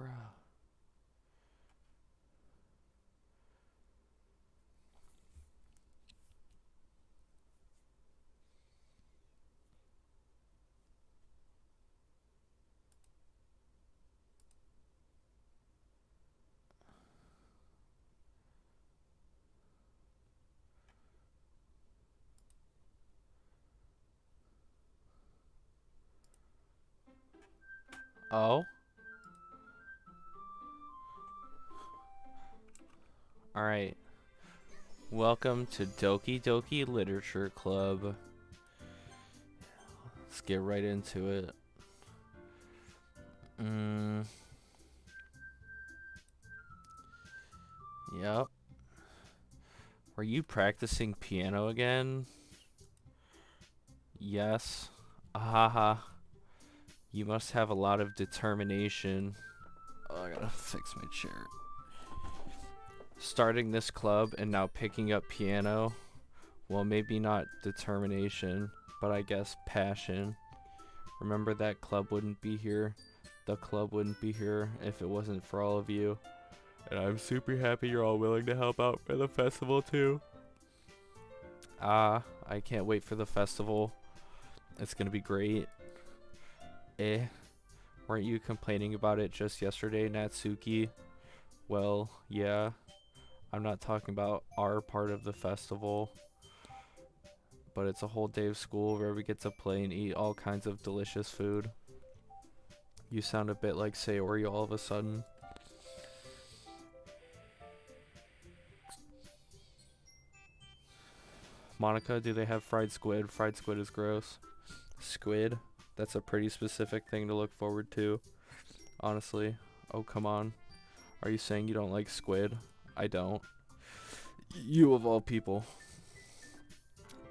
Bruh. Oh? Alright. Welcome to Doki Doki Literature Club. Let's get right into it. Yep. Were you practicing piano again? Yes. Ahaha. You must have a lot of determination. Oh, I gotta fix my chair. Starting this club and now picking up piano. Well, maybe not determination, but I guess passion. Remember, that club wouldn't be here. The club wouldn't be here if it wasn't for all of you. And I'm super happy you're all willing to help out for the festival too. I can't wait for the festival. It's gonna be great. Weren't you complaining about it just yesterday, Natsuki? Well, yeah. I'm not talking about our part of the festival, but it's a whole day of school where we get to play and eat all kinds of delicious food. You sound a bit like Sayori all of a sudden. Monica, do they have fried squid? Fried squid is gross. Squid? That's a pretty specific thing to look forward to, honestly. Oh, come on. Are you saying you don't like squid? I don't. You of all people.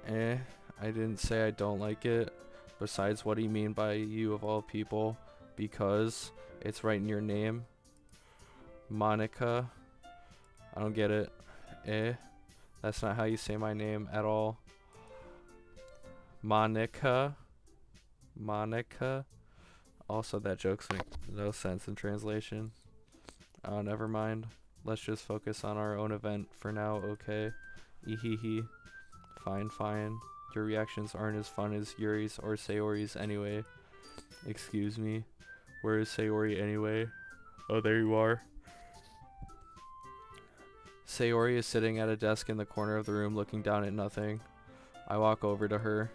I didn't say I don't like it. Besides, what do you mean by you of all people? Because it's right in your name. Monica. I don't get it. That's not how you say my name at all. Monica. Monica. Also, that joke's make no sense in translation. Oh, never mind. Let's just focus on our own event for now, okay? Ehehe. Fine, fine. Your reactions aren't as fun as Yuri's or Sayori's anyway. Excuse me. Where is Sayori anyway? Oh, there you are. Sayori is sitting at a desk in the corner of the room looking down at nothing. I walk over to her.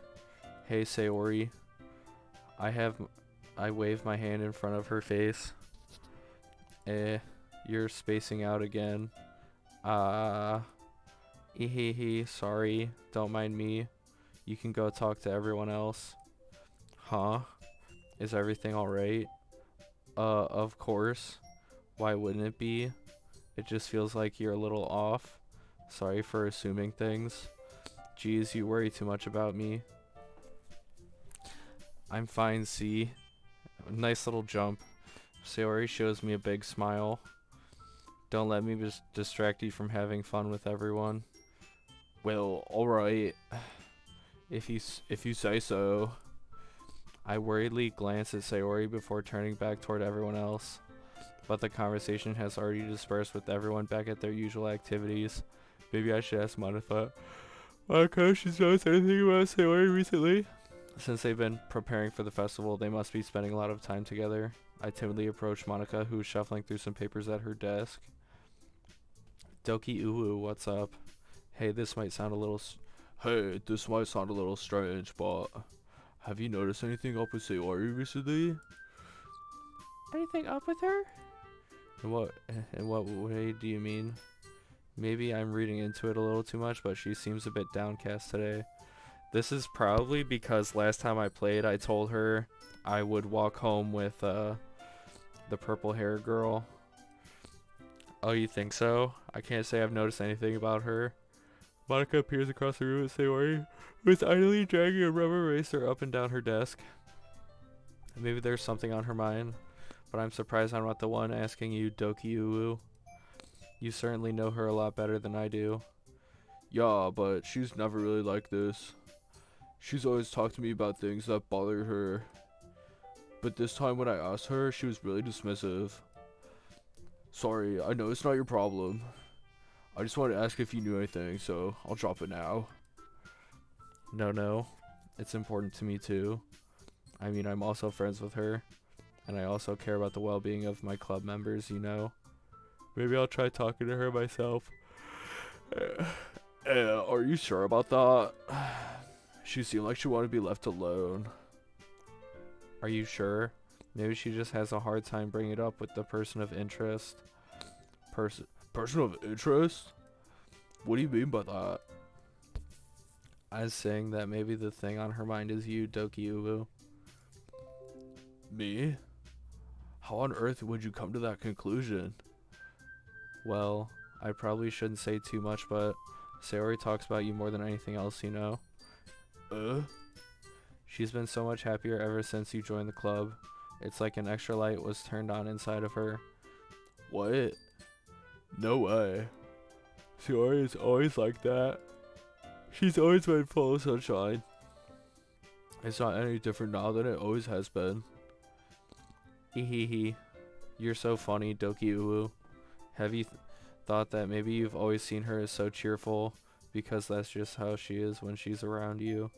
Hey, Sayori. I wave my hand in front of her face. You're spacing out again. Sorry. Don't mind me. You can go talk to everyone else. Huh? Is everything alright? Of course. Why wouldn't it be? It just feels like you're a little off. Sorry for assuming things. Geez, you worry too much about me. I'm fine, see? Nice little jump. Sayori shows me a big smile. Don't let me just distract you from having fun with everyone. Well, alright. If you say so. I worriedly glance at Sayori before turning back toward everyone else. But the conversation has already dispersed with everyone back at their usual activities. Maybe I should ask Monica. Monica, she's noticed anything about Sayori recently? Since they've been preparing for the festival, they must be spending a lot of time together. I timidly approach Monica, who is shuffling through some papers at her desk. Doki Uwu, what's up? Hey, this might sound a little strange, but have you noticed anything up with Sayori recently? Anything up with her? In what way do you mean? Maybe I'm reading into it a little too much, but she seems a bit downcast today. This is probably because last time I played, I told her I would walk home with the purple hair girl. Oh, you think so? I can't say I've noticed anything about her. Monica appears across the room with Sayori, who is idly dragging a rubber racer up and down her desk. Maybe there's something on her mind, but I'm surprised I'm not the one asking you, Doki Uwu. You certainly know her a lot better than I do. Yeah, but she's never really like this. She's always talked to me about things that bothered her. But this time when I asked her, she was really dismissive. Sorry, I know it's not your problem. I just wanted to ask if you knew anything, so I'll drop it now. No. It's important to me too. I mean, I'm also friends with her, and I also care about the well-being of my club members, you know. Maybe I'll try talking to her myself. Are you sure about that? She seemed like she wanted to be left alone. Are you sure? Maybe she just has a hard time bringing it up with the person of interest. Person of interest? What do you mean by that? I was saying that maybe the thing on her mind is you, Doki Ubu. Me? How on earth would you come to that conclusion? Well, I probably shouldn't say too much, but Sayori talks about you more than anything else, you know? She's been so much happier ever since you joined the club. It's like an extra light was turned on inside of her. What? No way. Sayori is always like that. She's always been full of sunshine. It's not any different now than it always has been. Hehehe. You're so funny, Doki Uwu. Have you thought that maybe you've always seen her as so cheerful because that's just how she is when she's around you?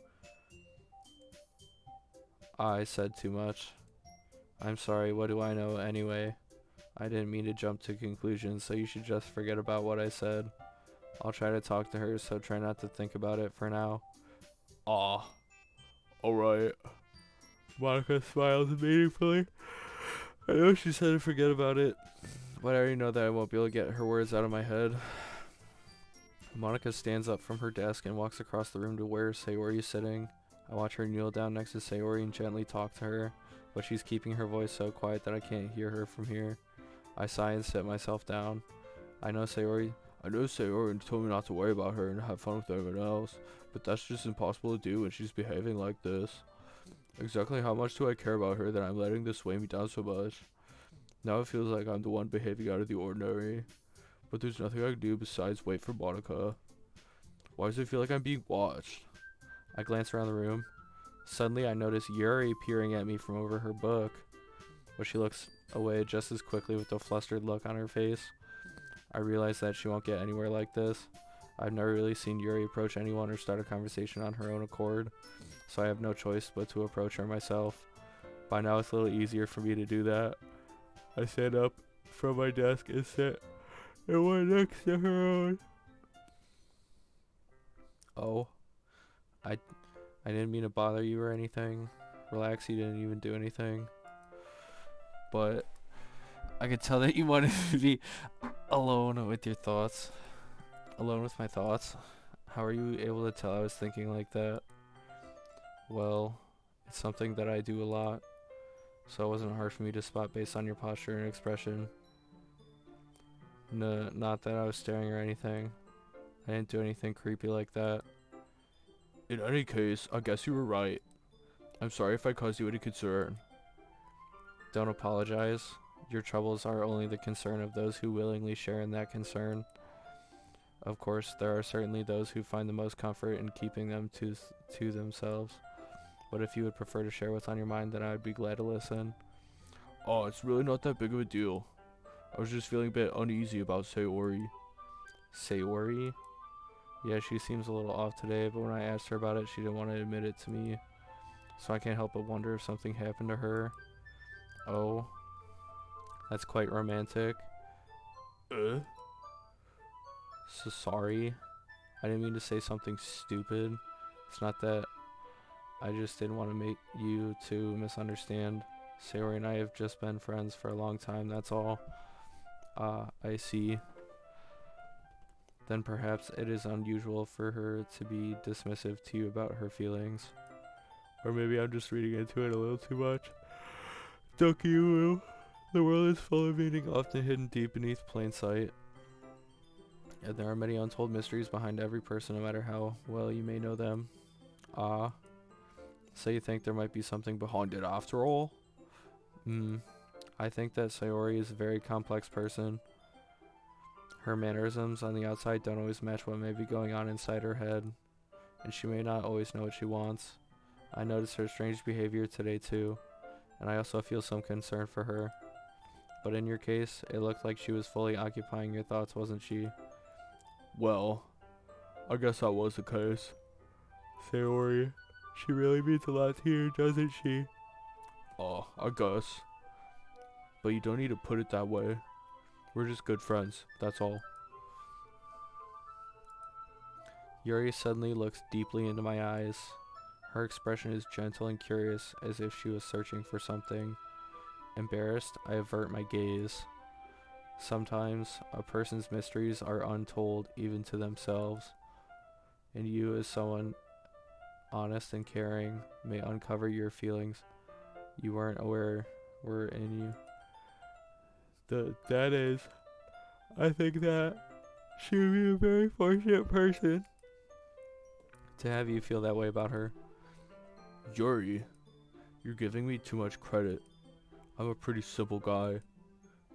I said too much. I'm sorry, what do I know anyway? I didn't mean to jump to conclusions, so you should just forget about what I said. I'll try to talk to her, so try not to think about it for now. Aw. Alright. Monica smiles meaningfully. I know she said to forget about it, but I already know that I won't be able to get her words out of my head. Monica stands up from her desk and walks across the room to where Sayori is sitting. I watch her kneel down next to Sayori and gently talk to her, but she's keeping her voice so quiet that I can't hear her from here. I sigh and sit myself down. I know Sayori told me not to worry about her and have fun with everyone else, but that's just impossible to do when she's behaving like this. Exactly how much do I care about her that I'm letting this weigh me down so much? Now it feels like I'm the one behaving out of the ordinary, but there's nothing I can do besides wait for Monica. Why does it feel like I'm being watched? I glance around the room. Suddenly I notice Yuri peering at me from over her book, but she looks away just as quickly with a flustered look on her face. I realize that she won't get anywhere like this. I've never really seen Yuri approach anyone or start a conversation on her own accord, so I have no choice but to approach her myself. By now it's a little easier for me to do that. I stand up from my desk and sit in one next to her own. Oh, I didn't mean to bother you or anything. Relax, you didn't even do anything. But I could tell that you wanted to be alone with your thoughts. Alone with my thoughts. How are you able to tell I was thinking like that? Well, it's something that I do a lot, so it wasn't hard for me to spot based on your posture and expression. No, not that I was staring or anything. I didn't do anything creepy like that. In any case, I guess you were right. I'm sorry if I caused you any concern. Don't apologize. Your troubles are only the concern of those who willingly share in that concern. Of course, there are certainly those who find the most comfort in keeping them to themselves. But if you would prefer to share what's on your mind, then I would be glad to listen. Oh, it's really not that big of a deal. I was just feeling a bit uneasy about Sayori. Sayori? Yeah, she seems a little off today, but when I asked her about it, she didn't want to admit it to me. So I can't help but wonder if something happened to her. Oh, that's quite romantic. So sorry. I didn't mean to say something stupid. It's not that. I just didn't want to make you two misunderstand. Sayori and I have just been friends for a long time, that's all. I see. Then perhaps it is unusual for her to be dismissive to you about her feelings. Or maybe I'm just reading into it a little too much. Doki, the world is full of meaning often hidden deep beneath plain sight. And there are many untold mysteries behind every person, no matter how well you may know them. So you think there might be something behind it after all? I think that Sayori is a very complex person. Her mannerisms on the outside don't always match what may be going on inside her head, and she may not always know what she wants. I noticed her strange behavior today too, and I also feel some concern for her. But in your case, it looked like she was fully occupying your thoughts, wasn't she? Well, I guess that was the case. Sayori, she really means a lot to you, doesn't she? Oh, I guess. But you don't need to put it that way. We're just good friends, that's all. Yuri suddenly looks deeply into my eyes. Her expression is gentle and curious, as if she was searching for something. Embarrassed, I avert my gaze. Sometimes, a person's mysteries are untold even to themselves, and you, as someone honest and caring, may uncover your feelings you weren't aware were in you. That is, I think that she would be a very fortunate person to have you feel that way about her. Yuri, you're giving me too much credit. I'm a pretty simple guy,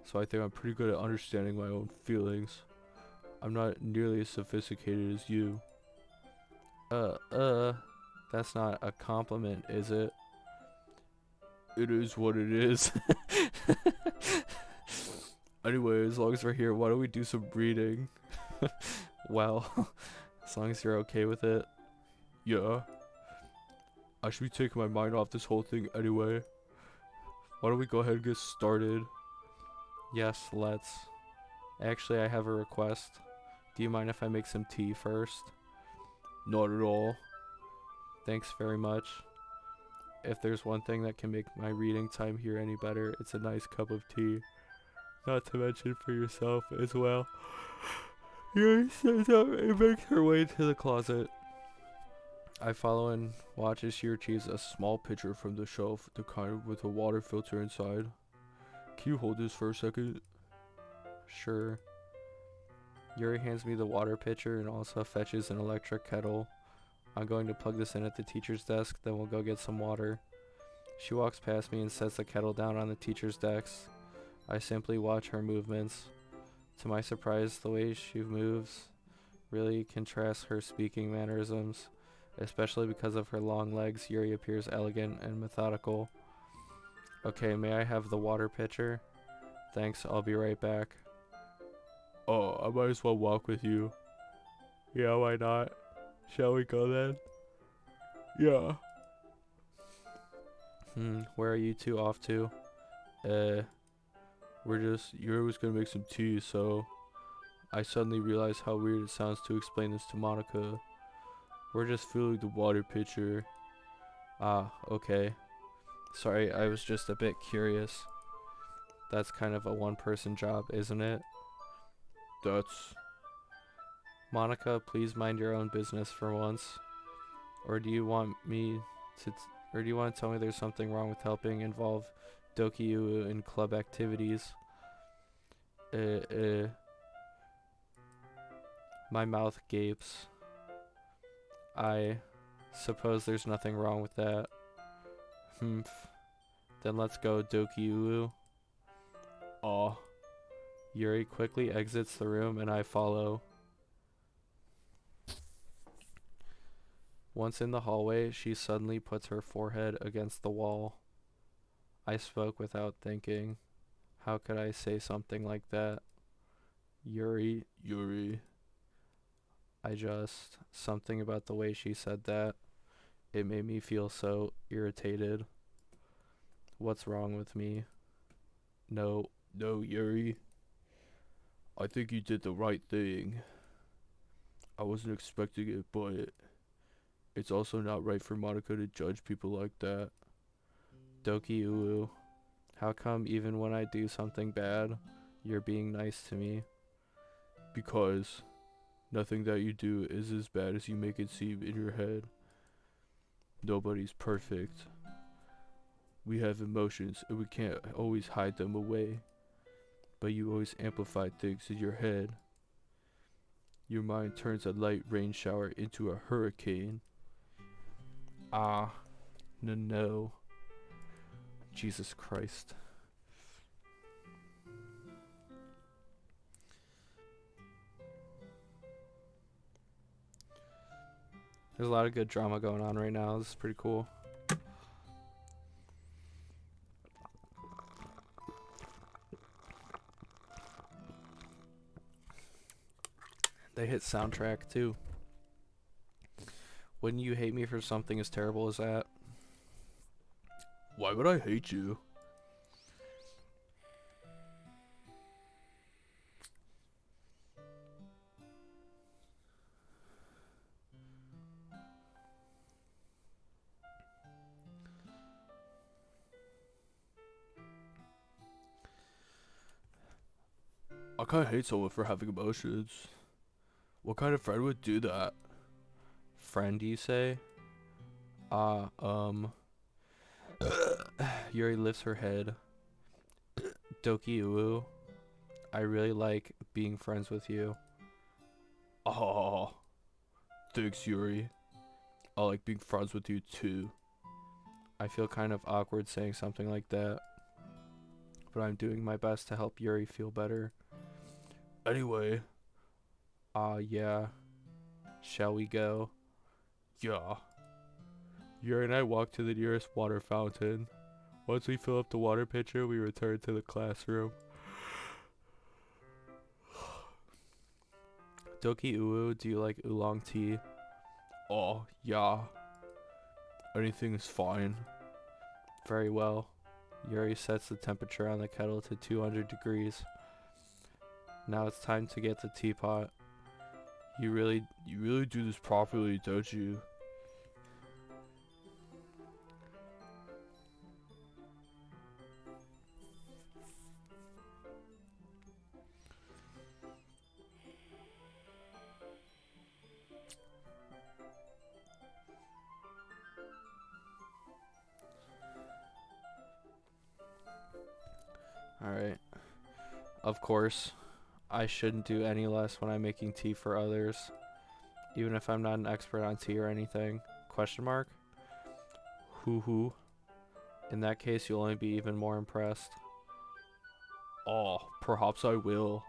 so I think I'm pretty good at understanding my own feelings. I'm not nearly as sophisticated as you. That's not a compliment, is it? It is what it is. Anyway, as long as we're here, why don't we do some reading? Well, as long as you're okay with it. Yeah. I should be taking my mind off this whole thing anyway. Why don't we go ahead and get started? Yes, let's. Actually, I have a request. Do you mind if I make some tea first? Not at all. Thanks very much. If there's one thing that can make my reading time here any better, it's a nice cup of tea. Not to mention for yourself as well. Yuri stands up and makes her way to the closet. I follow and watch as she retrieves a small pitcher from the shelf, the kind with a water filter inside. Can you hold this for a second? Sure. Yuri hands me the water pitcher and also fetches an electric kettle. I'm going to plug this in at the teacher's desk, then we'll go get some water. She walks past me and sets the kettle down on the teacher's desk. I simply watch her movements. To my surprise, the way she moves really contrasts her speaking mannerisms. Especially because of her long legs, Yuri appears elegant and methodical. Okay, may I have the water pitcher? Thanks, I'll be right back. Oh, I might as well walk with you. Yeah, why not? Shall we go then? Yeah. Where are you two off to? Yuri was gonna make some tea, so I suddenly realized how weird it sounds to explain this to Monica. We're just filling the water pitcher. Ah, okay. Sorry, I was just a bit curious. That's kind of a one-person job, isn't it? That's... Monica, please mind your own business for once. Or do you want to tell me there's something wrong with helping involve doki in club activities? My mouth gapes. I suppose there's nothing wrong with that. Then let's go, doki. Aw. Yuri quickly exits the room and I follow. Once in the hallway, she suddenly puts her forehead against the wall. I spoke without thinking. How could I say something like that? Yuri. Something about the way she said that. It made me feel so irritated. What's wrong with me? No, Yuri. I think you did the right thing. I wasn't expecting it, but it's also not right for Monica to judge people like that. Doki, how come even when I do something bad, you're being nice to me? Because nothing that you do is as bad as you make it seem in your head. Nobody's perfect. We have emotions and we can't always hide them away. But you always amplify things in your head. Your mind turns a light rain shower into a hurricane. Ah, no. Jesus Christ. There's a lot of good drama going on right now. This is pretty cool. They hit soundtrack too. Wouldn't you hate me for something as terrible as that? Why would I hate you? I kinda hate someone for having emotions. What kind of friend would do that? Friend, you say? Uh, Yuri lifts her head. Doki Uwu, I really like being friends with you. Oh, thanks, Yuri. I like being friends with you too. I feel kind of awkward saying something like that, but I'm doing my best to help Yuri feel better. Anyway, yeah. Shall we go? Yeah. Yuri and I walk to the nearest water fountain. Once we fill up the water pitcher, we return to the classroom. Doki Uwu, do you like oolong tea? Oh, yeah. Anything is fine. Very well. Yuri sets the temperature on the kettle to 200 degrees. Now it's time to get the teapot. You really do this properly, don't you? Alright. Of course, I shouldn't do any less when I'm making tea for others. Even if I'm not an expert on tea or anything. Question mark? Hoo. In that case, you'll only be even more impressed. Oh, perhaps I will.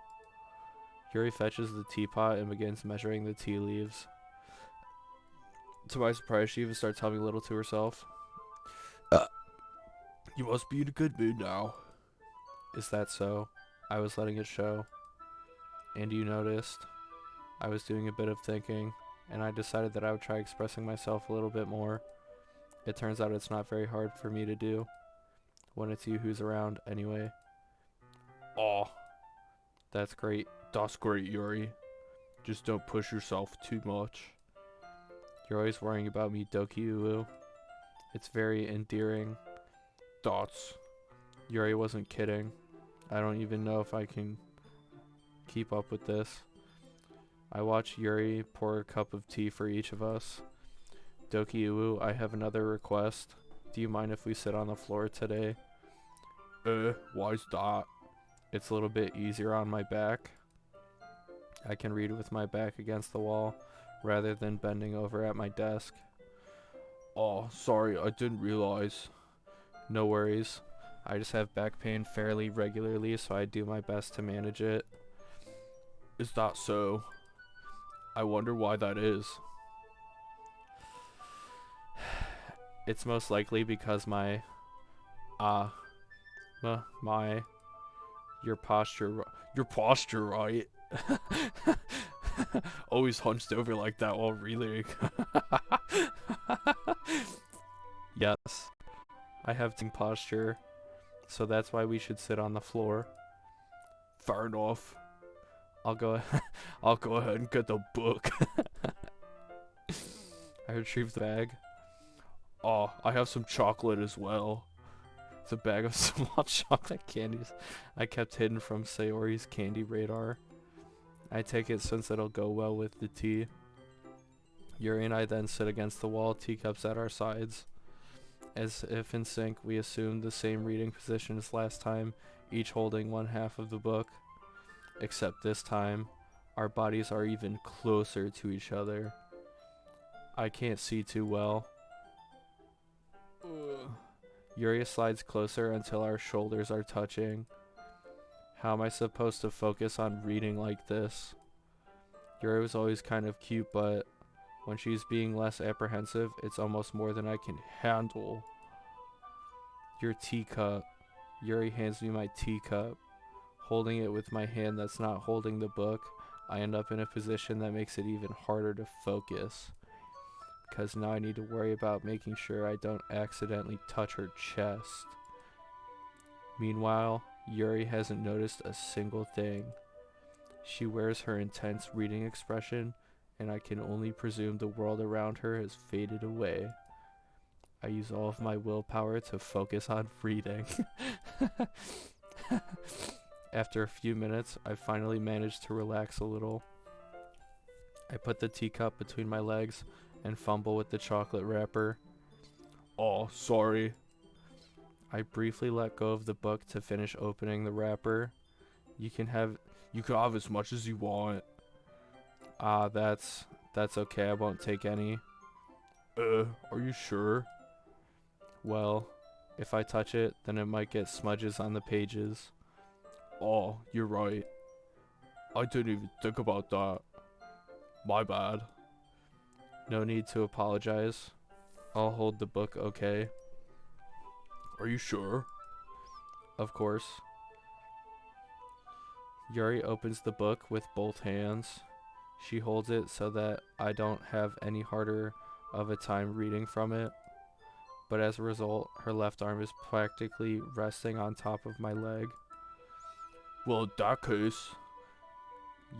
Yuri fetches the teapot and begins measuring the tea leaves. To my surprise, she even starts humming a little to herself. You must be in a good mood now. Is that so? I was letting it show. And you noticed? I was doing a bit of thinking, and I decided that I would try expressing myself a little bit more. It turns out it's not very hard for me to do, when it's you who's around anyway. Aw, that's great. That's great, Yuri. Just don't push yourself too much. You're always worrying about me, Doki Uwu. It's very endearing. Dots. Yuri wasn't kidding. I don't even know if I can keep up with this. I watch Yuri pour a cup of tea for each of us. Doki Uwu, I have another request. Do you mind if we sit on the floor today? Why's that? It's a little bit easier on my back. I can read with my back against the wall, rather than bending over at my desk. Oh, sorry, I didn't realize. No worries. I just have back pain fairly regularly, so I do my best to manage it. Is that so? I wonder why that is. It's most likely because your posture, right? Always hunched over like that while reading. Yes, I have team posture, so that's why we should sit on the floor. Fair enough. I'll go ahead and get the book. I retrieved the bag. Oh, I have some chocolate as well. It's a bag of small chocolate candies I kept hidden from Sayori's candy radar. I take it since it'll go well with the tea. Yuri and I then sit against the wall, teacups at our sides. As if in sync, we assume the same reading position as last time, each holding one half of the book. Except this time, our bodies are even closer to each other. I can't see too well. Yuri slides closer until our shoulders are touching. How am I supposed to focus on reading like this? Yuri was always kind of cute, but when she's being less apprehensive, it's almost more than I can handle. Your teacup. Yuri hands me my teacup. Holding it with my hand that's not holding the book, I end up in a position that makes it even harder to focus. Because now I need to worry about making sure I don't accidentally touch her chest. Meanwhile, Yuri hasn't noticed a single thing. She wears her intense reading expression, and I can only presume the world around her has faded away. I use all of my willpower to focus on reading. After a few minutes, I finally managed to relax a little. I put the teacup between my legs and fumble with the chocolate wrapper. Oh, sorry. I briefly let go of the book to finish opening the wrapper. You can have as much as you want. That's okay. I won't take any. Are you sure? Well, if I touch it, then it might get smudges on the pages. Oh, you're right. I didn't even think about that. My bad. No need to apologize. I'll hold the book, okay? Are you sure? Of course. Yuri opens the book with both hands. She holds it so that I don't have any harder of a time reading from it. But as a result, her left arm is practically resting on top of my leg. Well, in that case...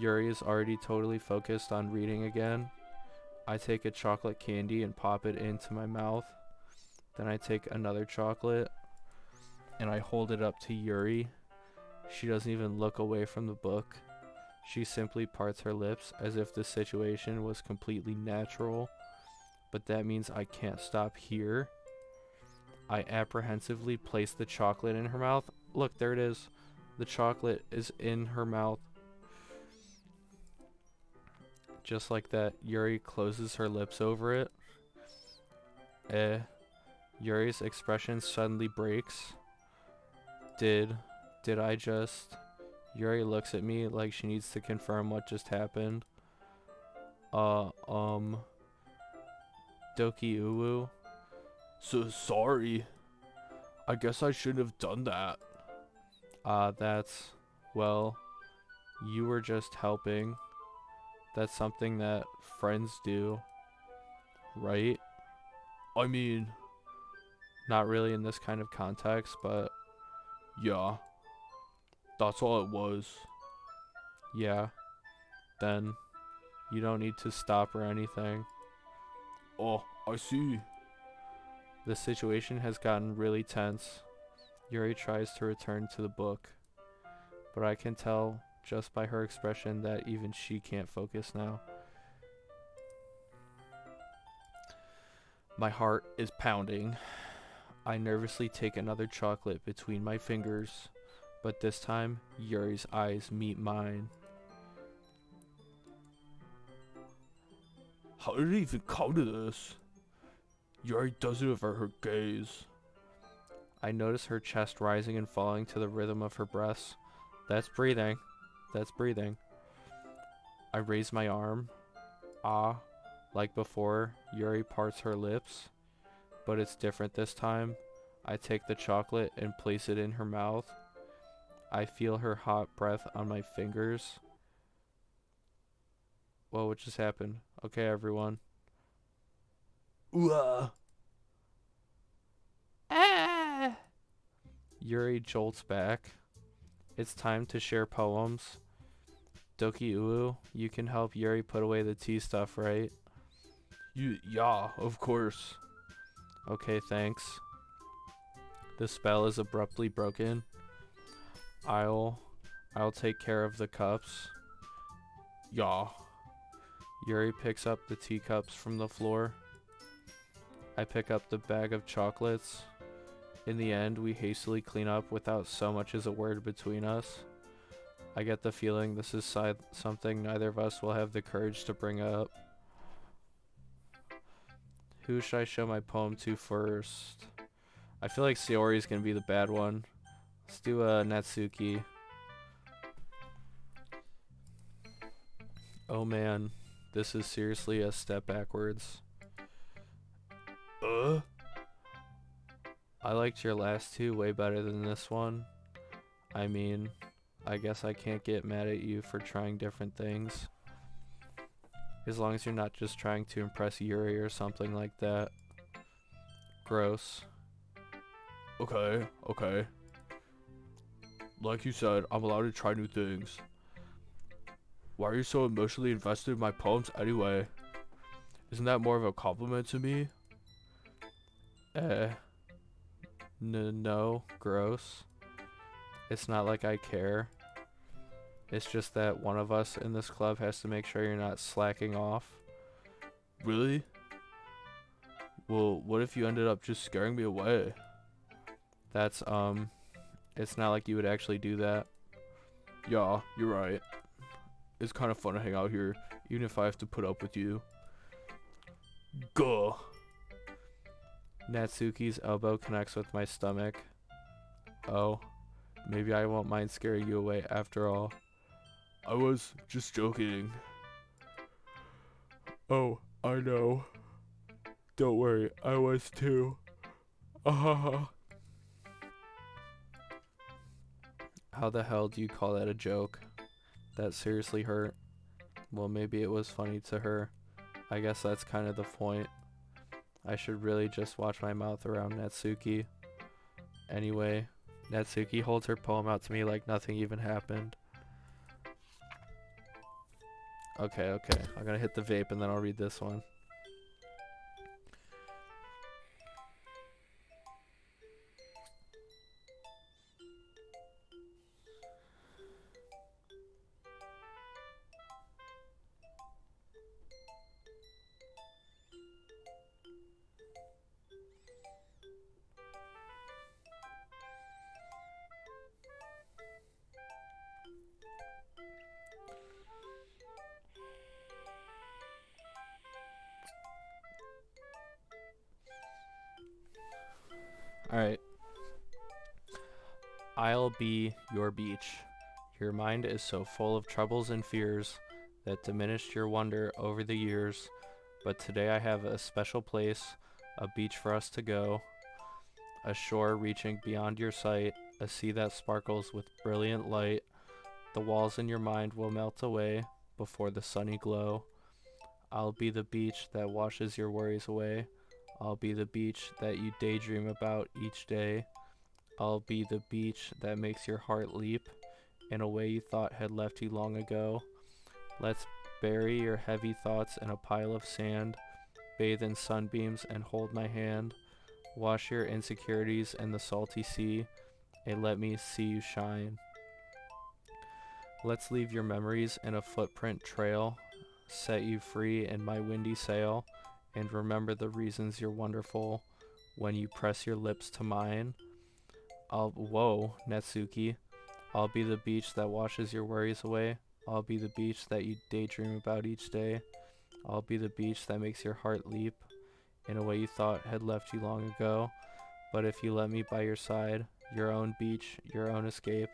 Yuri is already totally focused on reading again. I take a chocolate candy and pop it into my mouth. Then I take another chocolate and I hold it up to Yuri. She doesn't even look away from the book. She simply parts her lips as if the situation was completely natural. But that means I can't stop here. I apprehensively place the chocolate in her mouth. Look, there it is. The chocolate is in her mouth. Just like that, Yuri closes her lips over it. Yuri's expression suddenly breaks. Did I just... Yuri looks at me like she needs to confirm what just happened. Doki uwu. So sorry. I guess I shouldn't have done that. Well, you were just helping. That's something that friends do, right? I mean, not really in this kind of context, but yeah, that's all it was. Yeah, then you don't need to stop or anything. Oh, I see. The situation has gotten really tense. Yuri tries to return to the book, but I can tell just by her expression that even she can't focus now. My heart is pounding. I nervously take another chocolate between my fingers, but this time Yuri's eyes meet mine. How did it even come to this? Yuri doesn't avert her gaze. I notice her chest rising and falling to the rhythm of her breaths. That's breathing. That's breathing. I raise my arm. Like before, Yuri parts her lips, but it's different this time. I take the chocolate and place it in her mouth. I feel her hot breath on my fingers. Whoa, what just happened? Okay, everyone. Yuri jolts back. It's time to share poems. Doki Uwu, you can help Yuri put away the tea stuff, right? Yeah, of course. Okay, thanks. The spell is abruptly broken. I'll take care of the cups. Yeah. Yuri picks up the teacups from the floor. I pick up the bag of chocolates. In the end, we hastily clean up without so much as a word between us. I get the feeling this is something neither of us will have the courage to bring up. Who should I show my poem to first? I feel like Sayori is going to be the bad one. Let's do Natsuki. Oh man, this is seriously a step backwards. I liked your last two way better than this one. I mean, I guess I can't get mad at you for trying different things. As long as you're not just trying to impress Yuri or something like that. Gross. Okay, okay. Like you said, I'm allowed to try new things. Why are you so emotionally invested in my poems anyway? Isn't that more of a compliment to me? No, gross. It's not like I care. It's just that one of us in this club has to make sure you're not slacking off. Really? Well, what if you ended up just scaring me away? That's, it's not like you would actually do that. Yeah, you're right. It's kind of fun to hang out here, even if I have to put up with you. Gah! Natsuki's elbow connects with my stomach. Oh, maybe I won't mind scaring you away after all. I was just joking. Oh, I know. Don't worry, I was too. How the hell do you call that a joke? That seriously hurt. Well, maybe it was funny to her. I guess that's kind of the point. I should really just watch my mouth around Natsuki. Anyway, Natsuki holds her poem out to me like nothing even happened. Okay. I'm gonna hit the vape and then I'll read this one. Alright. I'll be your beach. Your mind is so full of troubles and fears that diminished your wonder over the years. But today I have a special place, a beach for us to go, a shore reaching beyond your sight, a sea that sparkles with brilliant light. The walls in your mind will melt away before the sunny glow. I'll be the beach that washes your worries away. I'll be the beach that you daydream about each day. I'll be the beach that makes your heart leap in a way you thought had left you long ago. Let's bury your heavy thoughts in a pile of sand, bathe in sunbeams and hold my hand. Wash your insecurities in the salty sea and let me see you shine. Let's leave your memories in a footprint trail, set you free in my windy sail, and remember the reasons you're wonderful when you press your lips to mine. Whoa, Natsuki. I'll be the beach that washes your worries away. I'll be the beach that you daydream about each day. I'll be the beach that makes your heart leap in a way you thought had left you long ago. But if you let me by your side, your own beach, your own escape,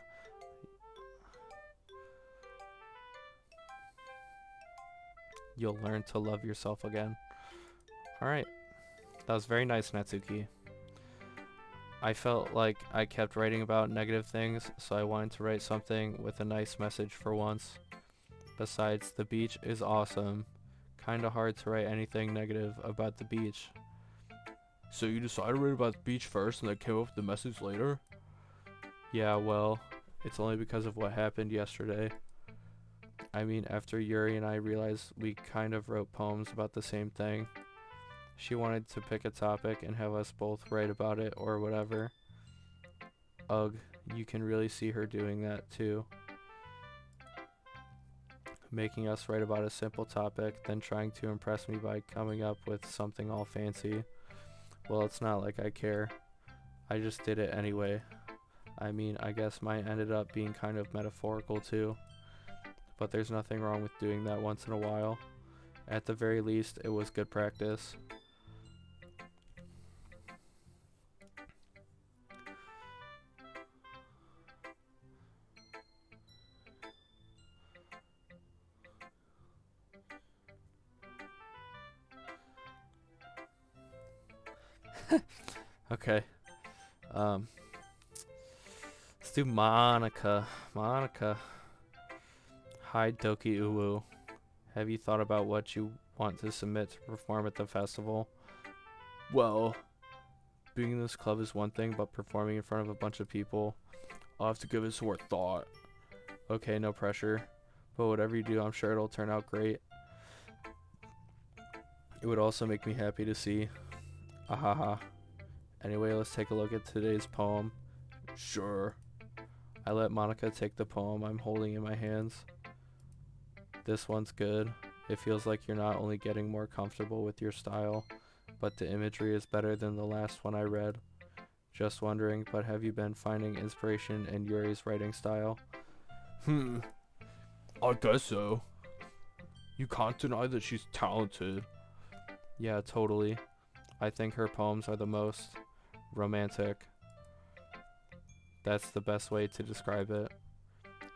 you'll learn to love yourself again. Alright, that was very nice, Natsuki. I felt like I kept writing about negative things, so I wanted to write something with a nice message for once. Besides, the beach is awesome. Kinda hard to write anything negative about the beach. So you decided to write about the beach first and then came up with the message later? Yeah, well, it's only because of what happened yesterday. I mean, after Yuri and I realized we kind of wrote poems about the same thing. She wanted to pick a topic and have us both write about it or whatever. Ugh, you can really see her doing that too. Making us write about a simple topic, then trying to impress me by coming up with something all fancy. Well, it's not like I care. I just did it anyway. I mean, I guess mine ended up being kind of metaphorical too. But there's nothing wrong with doing that once in a while. At the very least, it was good practice. Okay. Let's do Monica. Monica. Hi, Doki Uwu. Have you thought about what you want to submit to perform at the festival? Well, being in this club is one thing, but performing in front of a bunch of people, I'll have to give it some more thought. Okay, no pressure. But whatever you do, I'm sure it'll turn out great. It would also make me happy to see. Ahaha. Anyway, let's take a look at today's poem. Sure. I let Monica take the poem I'm holding in my hands. This one's good. It feels like you're not only getting more comfortable with your style, but the imagery is better than the last one I read. Just wondering, but have you been finding inspiration in Yuri's writing style? I guess so. You can't deny that she's talented. Yeah, totally. I think her poems are the most romantic. That's the best way to describe it.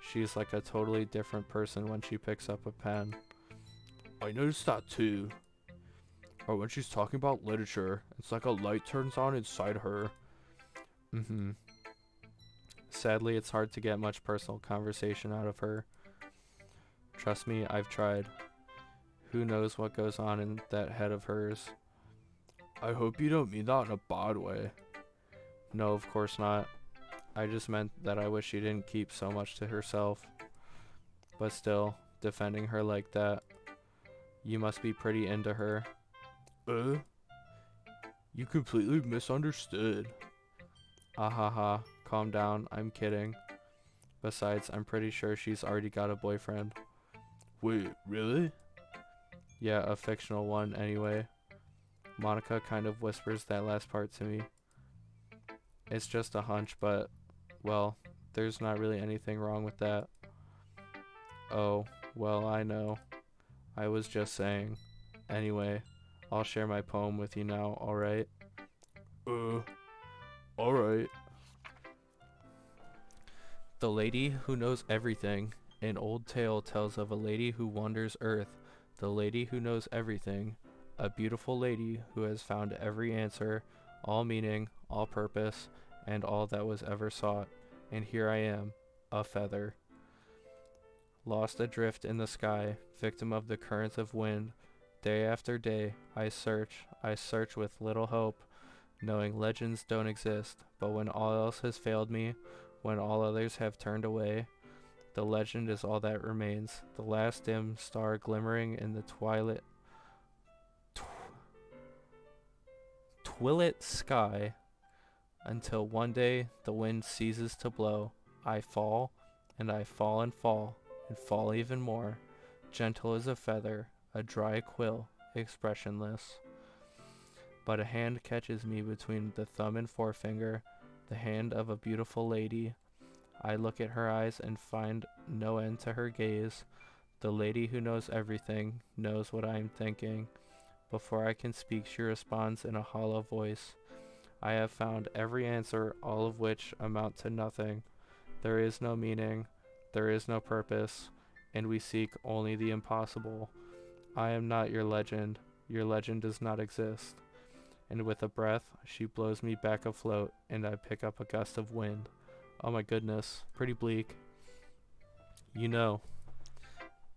She's like a totally different person when she picks up a pen. I noticed that too. Or when she's talking about literature, it's like a light turns on inside her. Sadly, it's hard to get much personal conversation out of her. Trust me, I've tried. Who knows what goes on in that head of hers? I hope you don't mean that in a bad way. No, of course not. I just meant that I wish she didn't keep so much to herself. But still, defending her like that. You must be pretty into her. You completely misunderstood. Ahaha, calm down, I'm kidding. Besides, I'm pretty sure she's already got a boyfriend. Wait, really? Yeah, a fictional one anyway. Monica kind of whispers that last part to me. It's just a hunch, but, well, there's not really anything wrong with that. Oh, well, I know. I was just saying. Anyway, I'll share my poem with you now, alright? Alright. The Lady Who Knows Everything. An old tale tells of a lady who wanders earth. The lady who knows everything. A beautiful lady who has found every answer, all meaning, all purpose, and all that was ever sought. And here I am, a feather. Lost adrift in the sky, victim of the currents of wind. Day after day, I search with little hope, knowing legends don't exist. But when all else has failed me, when all others have turned away, the legend is all that remains, the last dim star glimmering in the twilit sky, until one day the wind ceases to blow. I fall, and I fall and fall, and fall even more, gentle as a feather, a dry quill, expressionless. But a hand catches me between the thumb and forefinger, the hand of a beautiful lady. I look at her eyes and find no end to her gaze. The lady who knows everything knows what I am thinking. Before I can speak, she responds in a hollow voice. I have found every answer, all of which amount to nothing. There is no meaning, there is no purpose, and we seek only the impossible. I am not your legend does not exist. And with a breath, she blows me back afloat, and I pick up a gust of wind. Oh my goodness, pretty bleak. You know,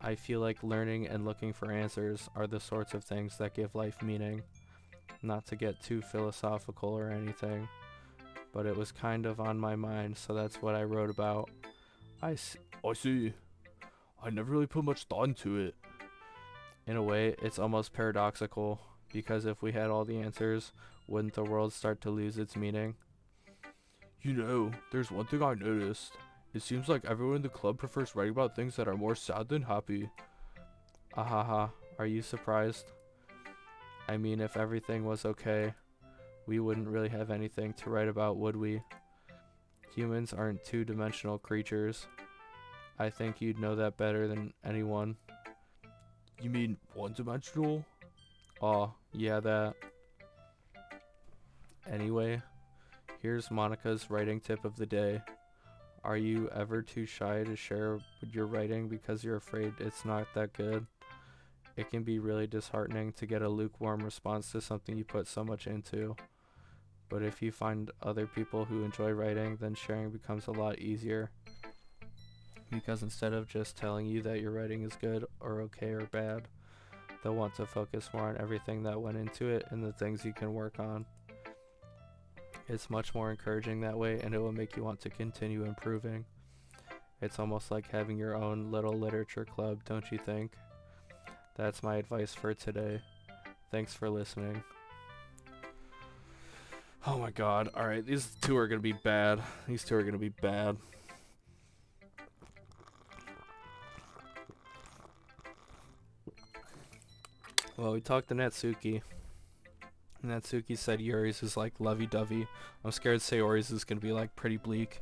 I feel like learning and looking for answers are the sorts of things that give life meaning. Not to get too philosophical or anything, but it was kind of on my mind, so that's what I wrote about. I see. I never really put much thought into it. In a way, it's almost paradoxical, because if we had all the answers, wouldn't the world start to lose its meaning? You know, there's one thing I noticed. It seems like everyone in the club prefers writing about things that are more sad than happy. Ahaha, are you surprised? I mean, if everything was okay, we wouldn't really have anything to write about, would we? Humans aren't two-dimensional creatures. I think you'd know that better than anyone. You mean one-dimensional? Aw, yeah, that. Anyway, here's Monica's writing tip of the day. Are you ever too shy to share your writing because you're afraid it's not that good? It can be really disheartening to get a lukewarm response to something you put so much into. But if you find other people who enjoy writing, then sharing becomes a lot easier. Because instead of just telling you that your writing is good or okay or bad, they'll want to focus more on everything that went into it and the things you can work on. It's much more encouraging that way, and it will make you want to continue improving. It's almost like having your own little literature club, don't you think? That's my advice for today. Thanks for listening. Oh my god. Alright, these two are gonna be bad. These two are gonna be bad. Well, we talked to Natsuki. Natsuki said Yuri's is like lovey-dovey. I'm scared Sayori's is gonna be like pretty bleak.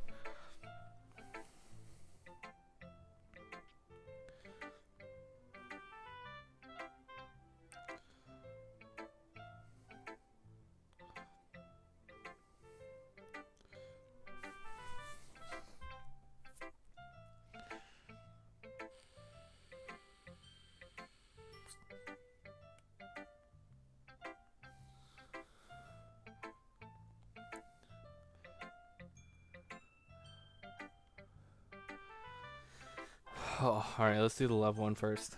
Oh, alright, let's do the love one first.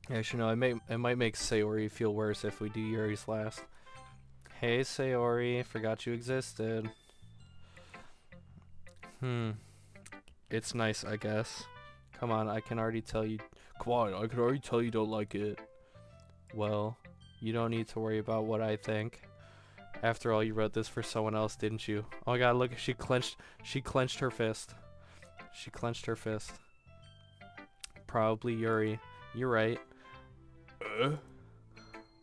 Actually, no, it might make Sayori feel worse if we do Yuri's last. Hey, Sayori, forgot you existed. It's nice, I guess. Come on, I can already tell you. Come on, I can already tell you don't like it. Well, you don't need to worry about what I think. After all, you wrote this for someone else, didn't you? Oh my god, look, she clenched her fist. She clenched her fist. Probably Yuri. You're right.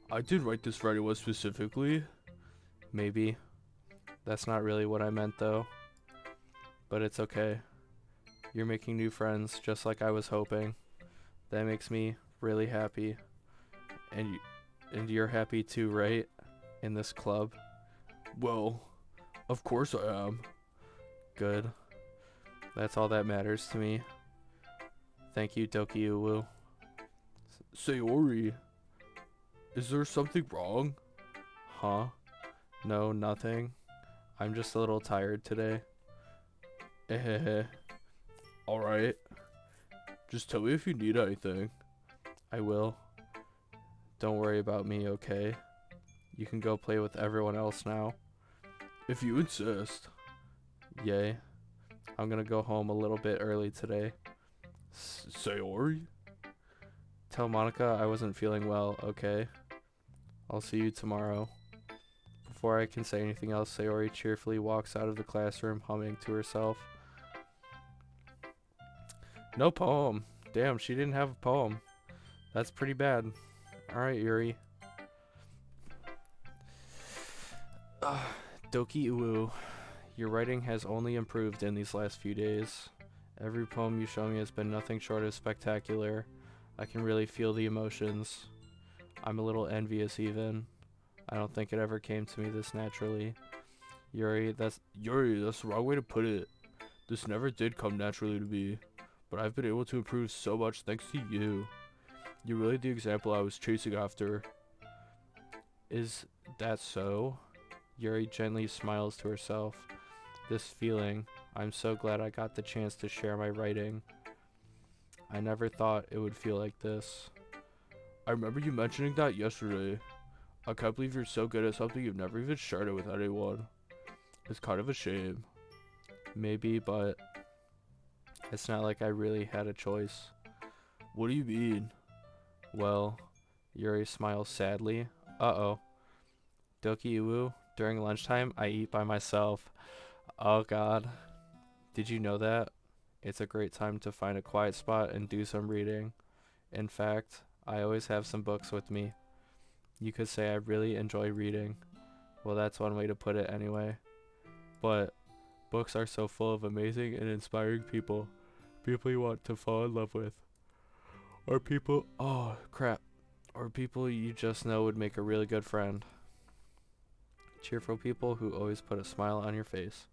I didn't write this for anyone specifically. Maybe. That's not really what I meant, though. But it's okay. You're making new friends, just like I was hoping. That makes me really happy. And you're happy too, right? In this club? Well, of course I am. Good. That's all that matters to me. Thank you, Doki Uwu. Sayori, is there something wrong? Huh? No, nothing. I'm just a little tired today. Alright. Just tell me if you need anything. I will. Don't worry about me, okay? You can go play with everyone else now. If you insist. Yay. I'm gonna go home a little bit early today. Sayori? Tell Monica I wasn't feeling well, okay? I'll see you tomorrow. Before I can say anything else, Sayori cheerfully walks out of the classroom, humming to herself. No poem. Damn, she didn't have a poem. That's pretty bad. Alright, Yuri. Doki Uwu, your writing has only improved in these last few days. Every poem you show me has been nothing short of spectacular. I can really feel the emotions. I'm a little envious even. I don't think it ever came to me this naturally. Yuri, that's the wrong way to put it. This never did come naturally to me, but I've been able to improve so much thanks to you. You're really the example I was chasing after. Is that so? Yuri gently smiles to herself. This feeling, I'm so glad I got the chance to share my writing. I never thought it would feel like this. I remember you mentioning that yesterday. I can't believe you're so good at something you've never even shared it with anyone. It's kind of a shame. Maybe, but it's not like I really had a choice. What do you mean? Well, Yuri smiles sadly. Uh-oh. Doki Uwu, during lunchtime, I eat by myself. Oh god. Did you know that? It's a great time to find a quiet spot and do some reading. In fact, I always have some books with me. You could say I really enjoy reading. Well, that's one way to put it anyway. But books are so full of amazing and inspiring people. People you want to fall in love with. Or people, oh crap. Or people you just know would make a really good friend. Cheerful people who always put a smile on your face.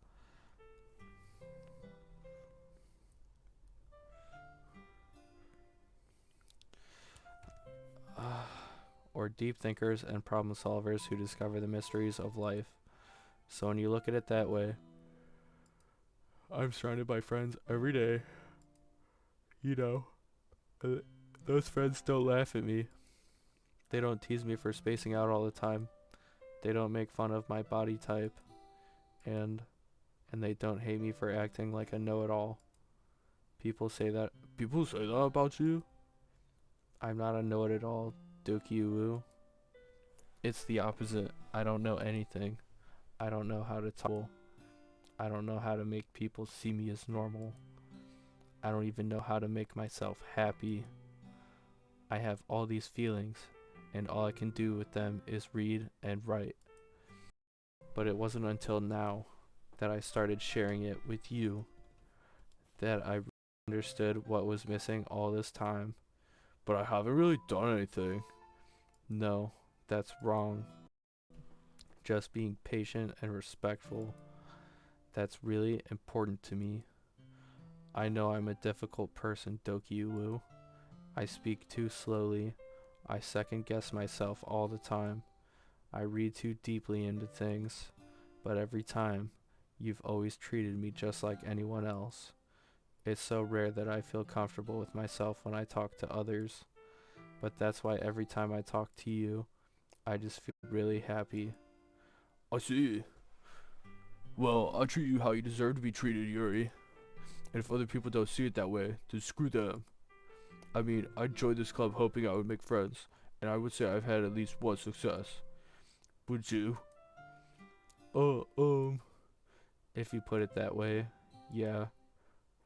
Or deep thinkers and problem solvers who discover the mysteries of life. So when you look at it that way, I'm surrounded by friends every day. You know, uh, those friends don't laugh at me. They don't tease me for spacing out all the time. They don't make fun of my body type. And they don't hate me for acting like a know-it-all. People say that. People say that about you? I'm not a know-it-all, doki woo. It's the opposite. I don't know anything. I don't know how to talk. I don't know how to make people see me as normal. I don't even know how to make myself happy. I have all these feelings, and all I can do with them is read and write. But it wasn't until now that I started sharing it with you that I understood what was missing all this time. But I haven't really done anything. No, that's wrong. Just being patient and respectful. That's really important to me. I know I'm a difficult person, Doki Woo. I speak too slowly. I second guess myself all the time. I read too deeply into things. But every time, you've always treated me just like anyone else. It's so rare that I feel comfortable with myself when I talk to others. But that's why every time I talk to you, I just feel really happy. I see. Well, I'll treat you how you deserve to be treated, Yuri. And if other people don't see it that way, then screw them. I mean, I joined this club hoping I would make friends, and I would say I've had at least one success. Would you? If you put it that way, yeah.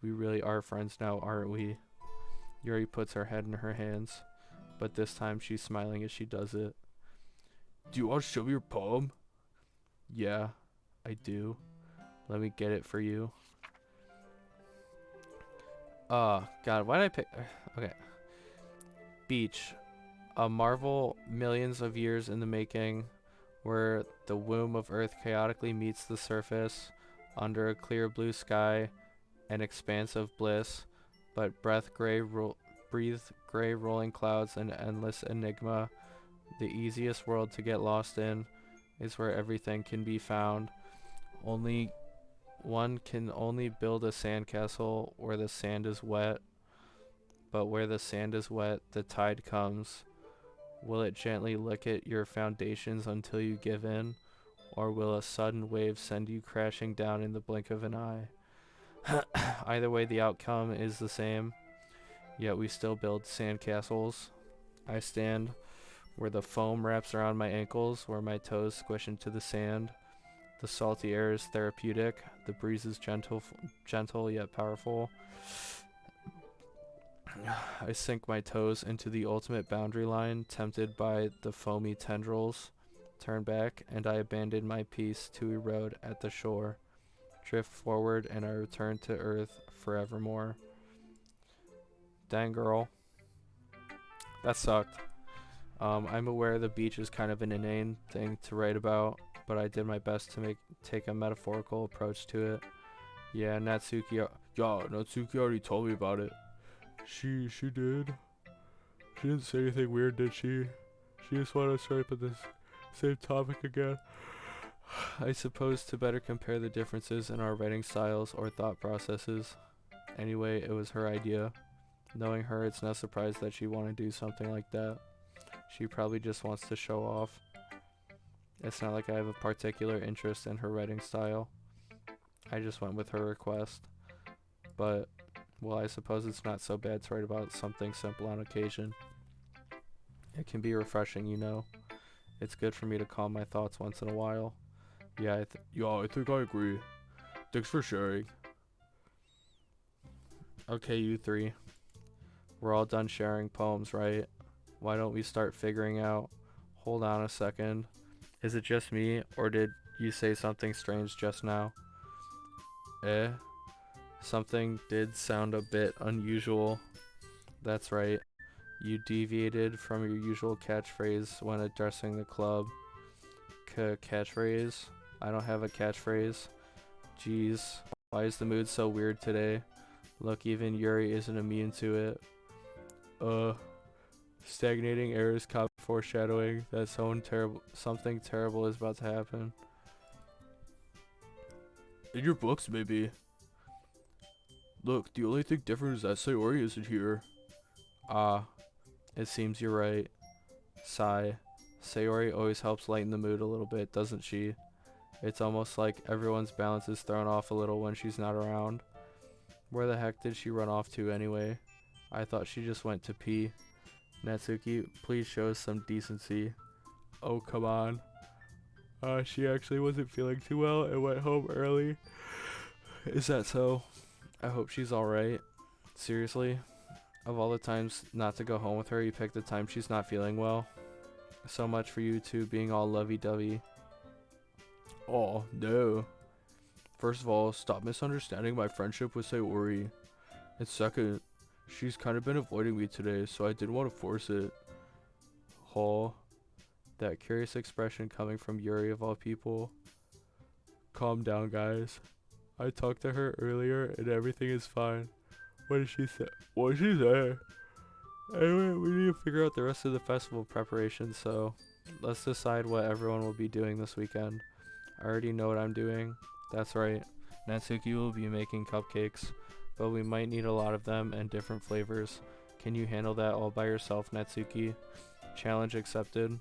We really are friends now, aren't we? Yuri puts her head in her hands, but this time she's smiling as she does it. Do you want to show me your poem? Yeah, I do. Let me get it for you. God, why did I pick... Okay. Beach. A marvel millions of years in the making, where the womb of Earth chaotically meets the surface, under a clear blue sky, an expanse of bliss, but breathe gray rolling clouds and endless enigma. The easiest world to get lost in is where everything can be found. One can only build a sandcastle where the sand is wet, but where the sand is wet, the tide comes. Will it gently lick at your foundations until you give in, or will a sudden wave send you crashing down in the blink of an eye? Either way, the outcome is the same, yet we still build sandcastles. I stand where the foam wraps around my ankles, where my toes squish into the sand. The salty air is therapeutic. The breeze is gentle yet powerful. I sink my toes into the ultimate boundary line, tempted by the foamy tendrils. Turn back, and I abandon my peace to erode at the shore. Drift forward, and I return to earth forevermore. Dang, girl. That sucked. I'm aware the beach is kind of an inane thing to write about, but I did my best to take a metaphorical approach to it. Yeah, Natsuki already told me about it. She did. She didn't say anything weird, did she? She just wanted us to write about this same topic again. I suppose to better compare the differences in our writing styles or thought processes. Anyway, it was her idea. Knowing her, it's no surprise that she'd want to do something like that. She probably just wants to show off. It's not like I have a particular interest in her writing style. I just went with her request. But, well, I suppose it's not so bad to write about something simple on occasion. It can be refreshing, you know. It's good for me to calm my thoughts once in a while. Yeah, I think I agree. Thanks for sharing. Okay, you three. We're all done sharing poems, right? Why don't we start figuring out... Hold on a second. Is it just me, or did you say something strange just now? Something did sound a bit unusual. That's right. You deviated from your usual catchphrase when addressing the club. Catchphrase? I don't have a catchphrase. Jeez, why is the mood so weird today? Look, even Yuri isn't immune to it. Stagnating air is copy foreshadowing that something terrible is about to happen. In your books, maybe. Look, the only thing different is that Sayori isn't here. Ah, it seems you're right. Sigh. Sayori always helps lighten the mood a little bit, doesn't she? It's almost like everyone's balance is thrown off a little when she's not around. Where the heck did she run off to anyway? I thought she just went to pee. Natsuki, please show us some decency. Oh, come on. She actually wasn't feeling too well and went home early. Is that so? I hope she's alright. Seriously? Of all the times not to go home with her, you picked the time she's not feeling well. So much for you two being all lovey-dovey. Oh, no. First of all, stop misunderstanding my friendship with Sayori. And second, she's kind of been avoiding me today, so I didn't want to force it. Oh, that curious expression coming from Yuri of all people. Calm down, guys. I talked to her earlier and everything is fine. What did she say? What did she say? Anyway, we need to figure out the rest of the festival preparations, so let's decide what everyone will be doing this weekend. I already know what I'm doing. That's right. Natsuki will be making cupcakes, but we might need a lot of them and different flavors. Can you handle that all by yourself, Natsuki? Challenge accepted.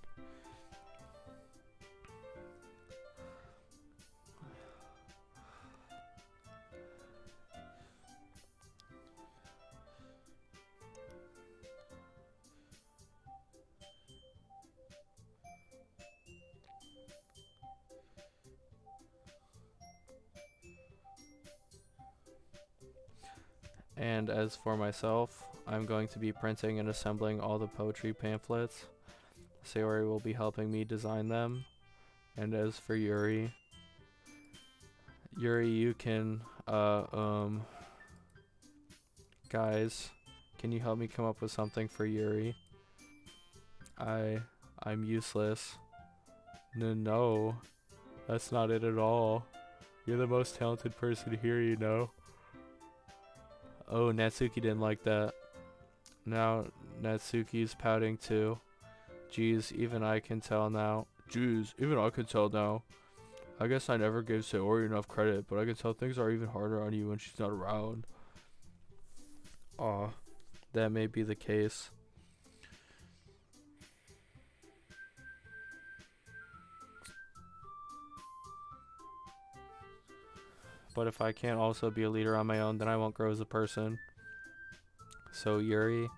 And as for myself, I'm going to be printing and assembling all the poetry pamphlets. Sayori will be helping me design them. And as for Yuri, you can, guys, can you help me come up with something for Yuri? I'm useless. No, that's not it at all. You're the most talented person here, you know. Oh, Natsuki didn't like that. Now, Natsuki's pouting too. Jeez, even I can tell now. I guess I never gave Sayori enough credit, but I can tell things are even harder on you when she's not around. Aw, that may be the case. But if I can't also be a leader on my own, then I won't grow as a person. So Yuri,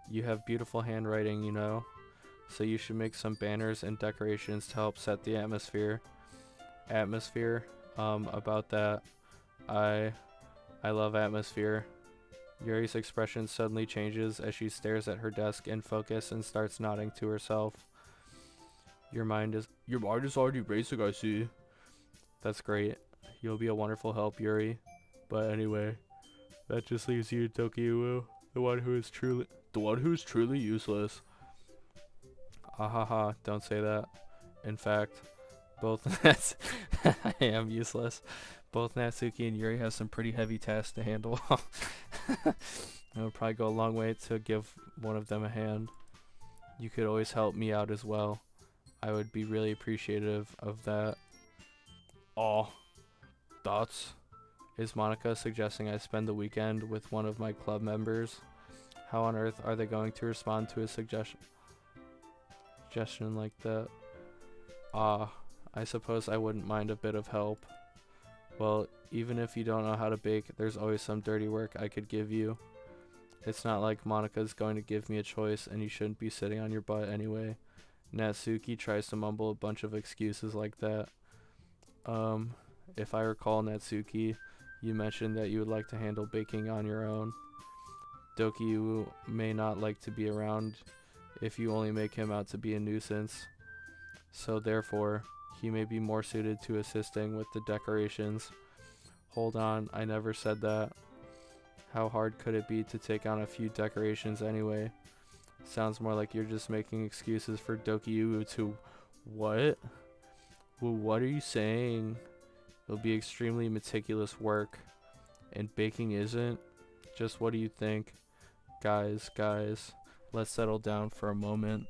you have beautiful handwriting, you know. So you should make some banners and decorations to help set the atmosphere. About that, I love atmosphere. Yuri's expression suddenly changes as she stares at her desk in focus and starts nodding to herself. Your mind is already racing, I see. That's great. You'll be a wonderful help, Yuri. But anyway, that just leaves you, Doki, the one who is truly useless. Ahaha, don't say that. In fact, both I am useless. Both Natsuki and Yuri have some pretty heavy tasks to handle. It would probably go a long way to give one of them a hand. You could always help me out as well. I would be really appreciative of that. Aw. Thoughts? Is Monica suggesting I spend the weekend with one of my club members? How on earth are they going to respond to a suggestion like that? I suppose I wouldn't mind a bit of help. Well, even if you don't know how to bake, there's always some dirty work I could give you. It's not like Monica's going to give me a choice, and you shouldn't be sitting on your butt anyway. Natsuki tries to mumble a bunch of excuses like that. If I recall, Natsuki, you mentioned that you would like to handle baking on your own. Doki may not like to be around if you only make him out to be a nuisance. So therefore, he may be more suited to assisting with the decorations. Hold on, I never said that. How hard could it be to take on a few decorations anyway? Sounds more like you're just making excuses for Doki to... What? Well, what are you saying? It'll be extremely meticulous work. And baking isn't? Just what do you think? Guys, let's settle down for a moment.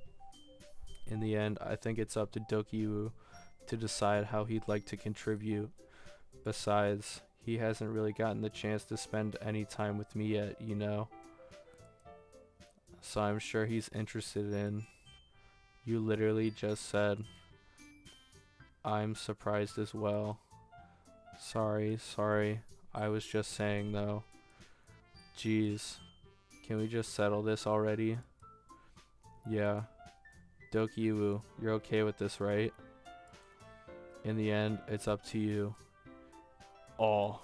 In the end, I think it's up to Doki to decide how he'd like to contribute. Besides, he hasn't really gotten the chance to spend any time with me yet, you know? So I'm sure he's interested in. You literally just said, I'm surprised as well. Sorry. I was just saying though. Jeez. Can we just settle this already? Yeah. Doki, you're okay with this, right? In the end, it's up to you. Oh,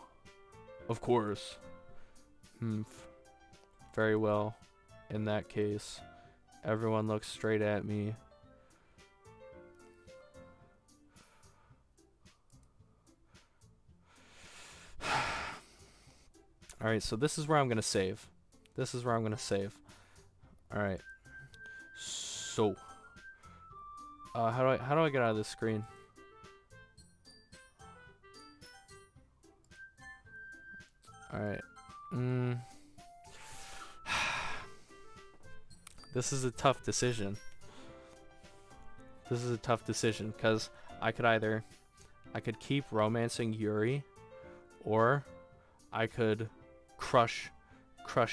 of course. Very well. In that case, everyone looks straight at me. Alright, so this is where I'm gonna save. Alright. So how do I get out of this screen? Alright. This is a tough decision. Because I could keep romancing Yuri, or I could crush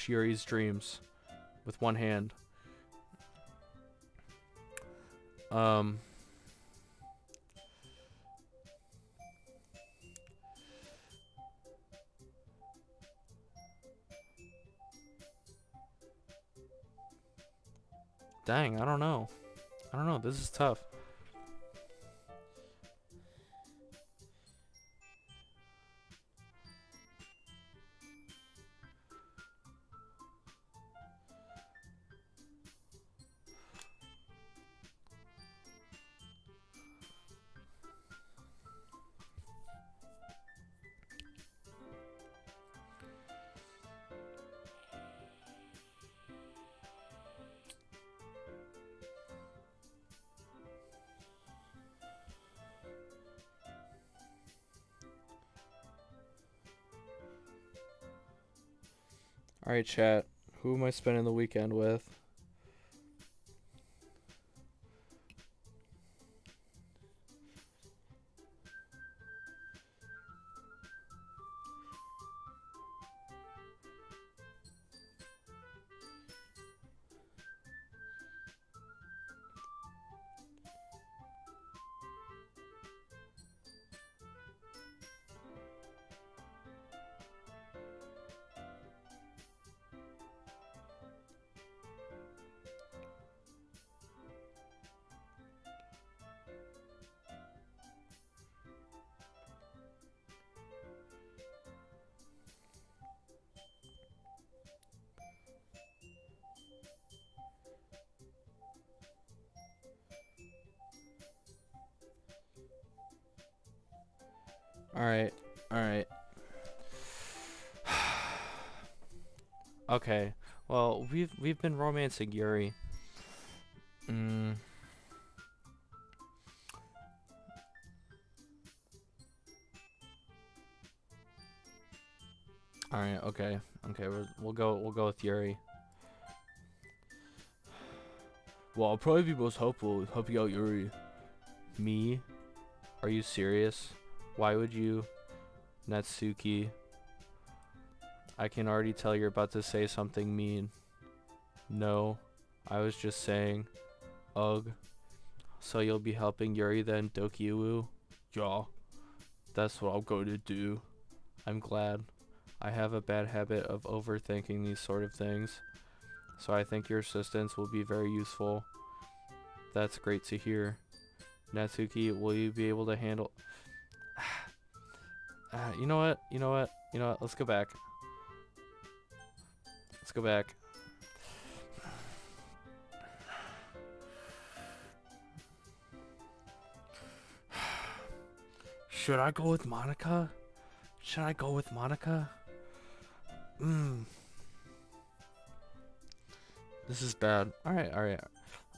Yuri's dreams with one hand. Dang, I don't know. This is tough. Alright, chat. Who am I spending the weekend with? Alright. Okay. Well, we've been romancing Yuri. Alright, okay. We'll go with Yuri. Well, I'll probably be most helpful helping out Yuri. Me? Are you serious? Why would you? Natsuki. I can already tell you're about to say something mean. No, I was just saying. Ugh. So you'll be helping Yuri then, Doki? Yeah, that's what I'm going to do. I'm glad. I have a bad habit of overthinking these sort of things, so I think your assistance will be very useful. That's great to hear. Natsuki, will you be able to handle... You know what? Let's go back. Should I go with Monica? This is bad. Alright.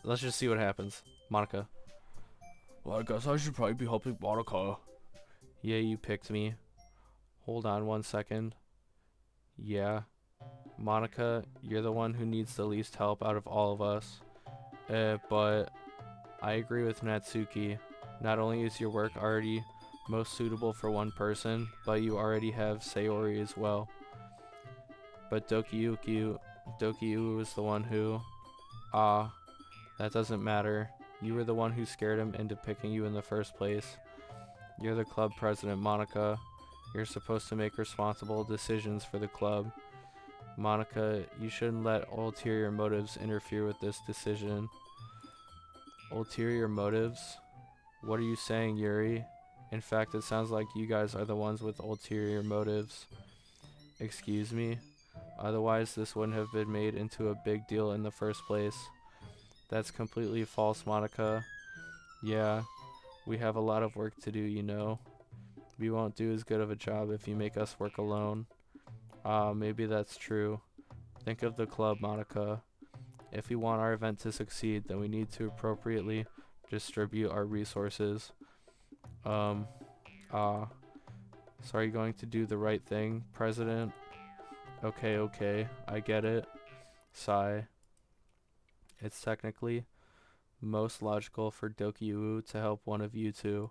Let's just see what happens. Monica. Well, I guess I should probably be helping Monica. Yeah, you picked me. Hold on 1 second. Yeah. Monica, you're the one who needs the least help out of all of us. But I agree with Natsuki. Not only is your work already most suitable for one person, but you already have Sayori as well. But Doki was the one who, that doesn't matter. You were the one who scared him into picking you in the first place. You're the club president, Monica. You're supposed to make responsible decisions for the club. Monica, you shouldn't let ulterior motives interfere with this decision. Ulterior motives? What are you saying, Yuri? In fact, it sounds like you guys are the ones with ulterior motives. Excuse me? Otherwise, this wouldn't have been made into a big deal in the first place. That's completely false, Monica. Yeah, we have a lot of work to do, you know. We won't do as good of a job if you make us work alone. Maybe that's true. Think of the club, Monica. If we want our event to succeed, then we need to appropriately distribute our resources. So are you going to do the right thing, President? Okay, I get it. Sigh. It's technically most logical for Doki to help one of you two.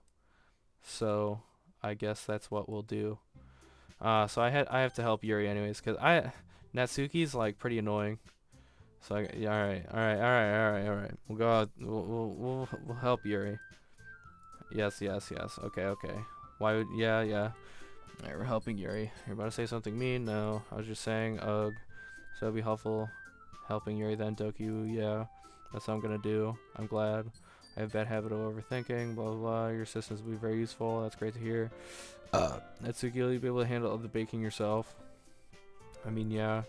So, I guess that's what we'll do. So I have to help Yuri anyways, cause Natsuki's like pretty annoying. So yeah, all right. We'll go out. We'll help Yuri. Yes. Okay. Why would yeah. Alright, we're helping Yuri. You're about to say something mean? No, I was just saying, ugh. So it'd be helpful helping Yuri then, Doki. Yeah, that's what I'm gonna do. I'm glad. I have a bad habit of overthinking, blah blah blah. Your assistance will be very useful. That's great to hear. Natsuki, will you be able to handle all the baking yourself? I mean, yeah.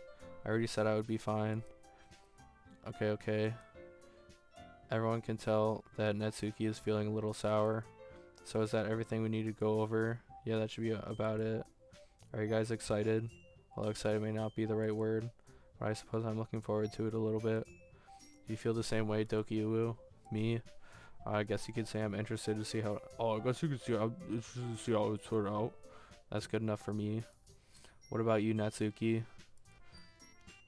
I already said I would be fine. Okay. Everyone can tell that Natsuki is feeling a little sour. So is that everything we need to go over? Yeah, that should be about it. Are you guys excited? Well, excited may not be the right word, but I suppose I'm looking forward to it a little bit. Do you feel the same way, Doki? Me? I guess you could say I'm interested to see how. Oh, I guess you could see how. Interested to see how it turned out. That's good enough for me. What about you, Natsuki?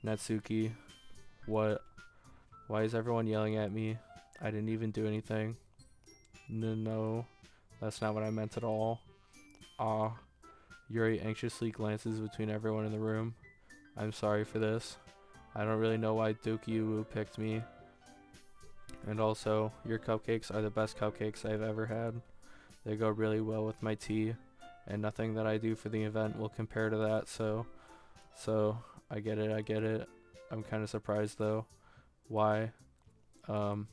Natsuki, what? Why is everyone yelling at me? I didn't even do anything. No, that's not what I meant at all. Yuri anxiously glances between everyone in the room. I'm sorry for this. I don't really know why Doki picked me. And also, your cupcakes are the best cupcakes I've ever had. They go really well with my tea, and nothing that I do for the event will compare to that, so I get it. I'm kind of surprised though. Why? Well,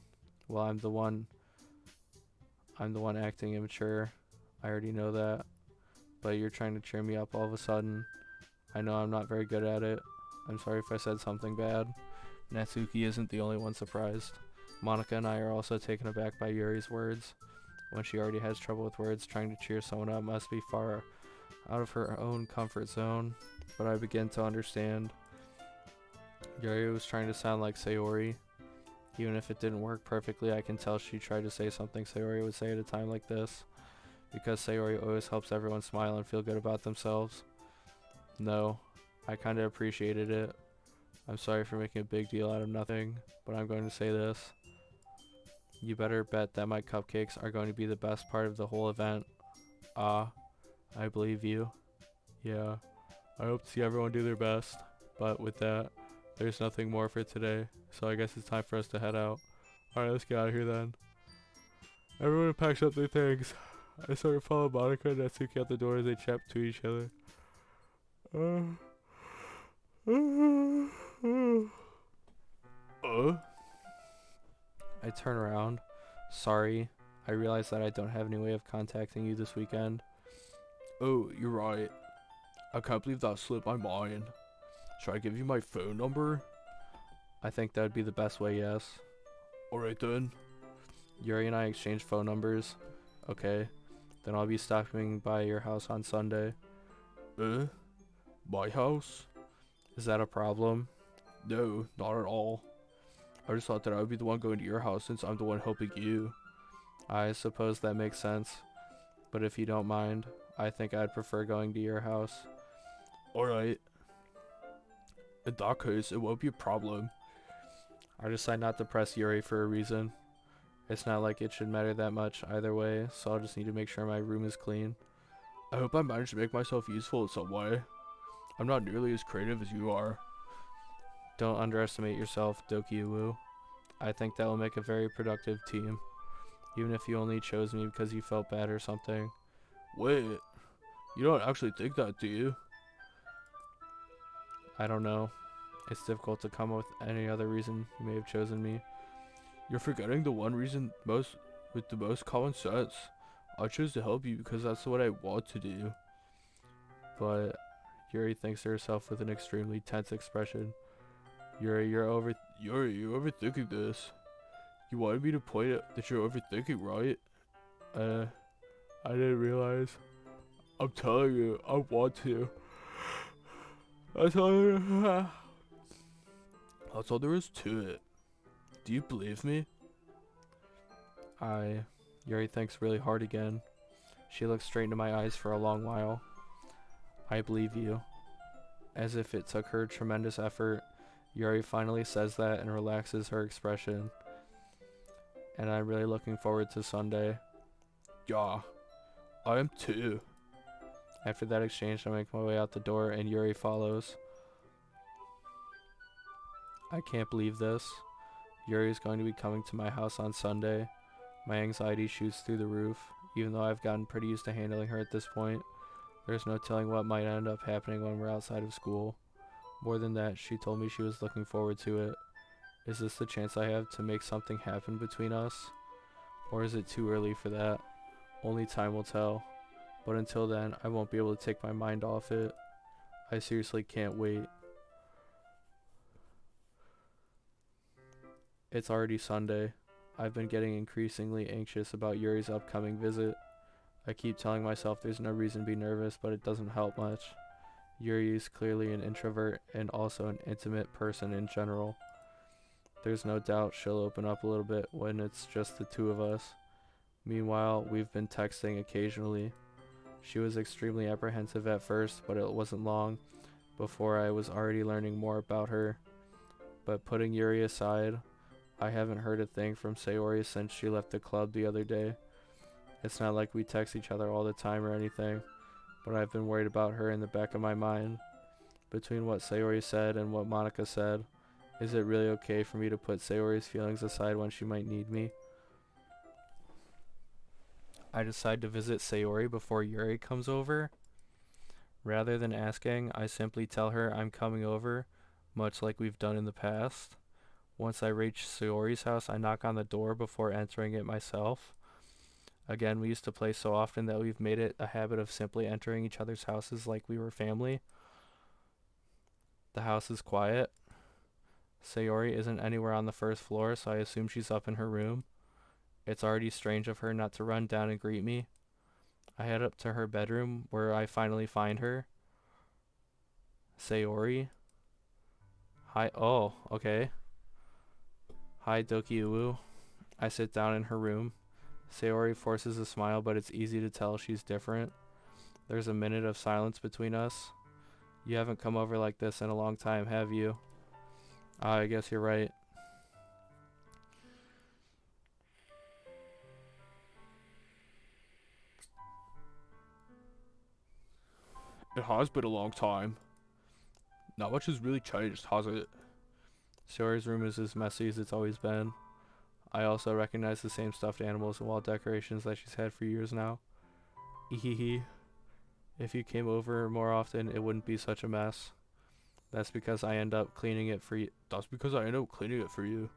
I'm the one acting immature. I already know that. But you're trying to cheer me up all of a sudden. I know I'm not very good at it. I'm sorry if I said something bad. Natsuki isn't the only one surprised. Monica and I are also taken aback by Yuri's words. When she already has trouble with words, trying to cheer someone up must be far out of her own comfort zone. But I begin to understand. Yuri was trying to sound like Sayori. Even if it didn't work perfectly, I can tell she tried to say something Sayori would say at a time like this. Because Sayori always helps everyone smile and feel good about themselves. No, I kinda appreciated it. I'm sorry for making a big deal out of nothing, but I'm going to say this. You better bet that my cupcakes are going to be the best part of the whole event. I believe you. Yeah, I hope to see everyone do their best. But with that, there's nothing more for today, so I guess it's time for us to head out. Alright, let's get out of here then. Everyone packs up their things. I sort of follow Monica and Natsuki out the door as they chat to each other. I turn around. Sorry. I realize that I don't have any way of contacting you this weekend. Oh, you're right. I can't believe that slipped my mind. Should I give you my phone number? I think that would be the best way, yes. Alright then. Yuri and I exchange phone numbers. Okay. Then I'll be stopping by your house on Sunday. My house? Is that a problem? No, not at all. I just thought that I would be the one going to your house since I'm the one helping you. I suppose that makes sense. But if you don't mind, I think I'd prefer going to your house. Alright. In that case, it won't be a problem. I decide not to press Yuri for a reason. It's not like it should matter that much either way, so I'll just need to make sure my room is clean. I hope I managed to make myself useful in some way. I'm not nearly as creative as you are. Don't underestimate yourself, Doki. I think that will make a very productive team, even if you only chose me because you felt bad or something. Wait, you don't actually think that, do you? I don't know. It's difficult to come up with any other reason you may have chosen me. You're forgetting the one reason with the most common sense. I chose to help you because that's what I want to do. But Yuri thinks to herself with an extremely tense expression. Yuri, you're overthinking this. You wanted me to point out that you're overthinking, right? I didn't realize. I'm telling you, I want to. That's all, that's all there is to it. Do you believe me? Yuri thinks really hard again. She looks straight into my eyes for a long while. I believe you. As if it took her tremendous effort, Yuri finally says that and relaxes her expression. And I'm really looking forward to Sunday. Yeah, I am too. After that exchange, I make my way out the door and Yuri follows. I can't believe this. Yuri is going to be coming to my house on Sunday. My anxiety shoots through the roof, even though I've gotten pretty used to handling her at this point. There's no telling what might end up happening when we're outside of school. More than that, she told me she was looking forward to it. Is this the chance I have to make something happen between us? Or is it too early for that? Only time will tell. But until then, I won't be able to take my mind off it. I seriously can't wait. It's already Sunday. I've been getting increasingly anxious about Yuri's upcoming visit. I keep telling myself there's no reason to be nervous, but it doesn't help much. Yuri is clearly an introvert and also an intimate person in general. There's no doubt she'll open up a little bit when it's just the two of us. Meanwhile, we've been texting occasionally. She was extremely apprehensive at first, but it wasn't long before I was already learning more about her. But putting Yuri aside, I haven't heard a thing from Sayori since she left the club the other day. It's not like we text each other all the time or anything, but I've been worried about her in the back of my mind. Between what Sayori said and what Monica said, is it really okay for me to put Sayori's feelings aside when she might need me? I decide to visit Sayori before Yuri comes over. Rather than asking, I simply tell her I'm coming over, much like we've done in the past. Once I reach Sayori's house, I knock on the door before entering it myself. Again, we used to play so often that we've made it a habit of simply entering each other's houses like we were family. The house is quiet. Sayori isn't anywhere on the first floor, so I assume she's up in her room. It's already strange of her not to run down and greet me. I head up to her bedroom, where I finally find her. Sayori. Hi. Oh, okay. Hi, Doki. I sit down in her room. Sayori forces a smile, but it's easy to tell she's different. There's a minute of silence between us. You haven't come over like this in a long time, have you? I guess you're right. It has been a long time. Not much has really changed, has it? Sayori's room is as messy as it's always been. I also recognize the same stuffed animals and wall decorations that she's had for years now. Ehehe. If you came over more often, it wouldn't be such a mess. That's because I end up cleaning it for you. That's because I end up cleaning it for you.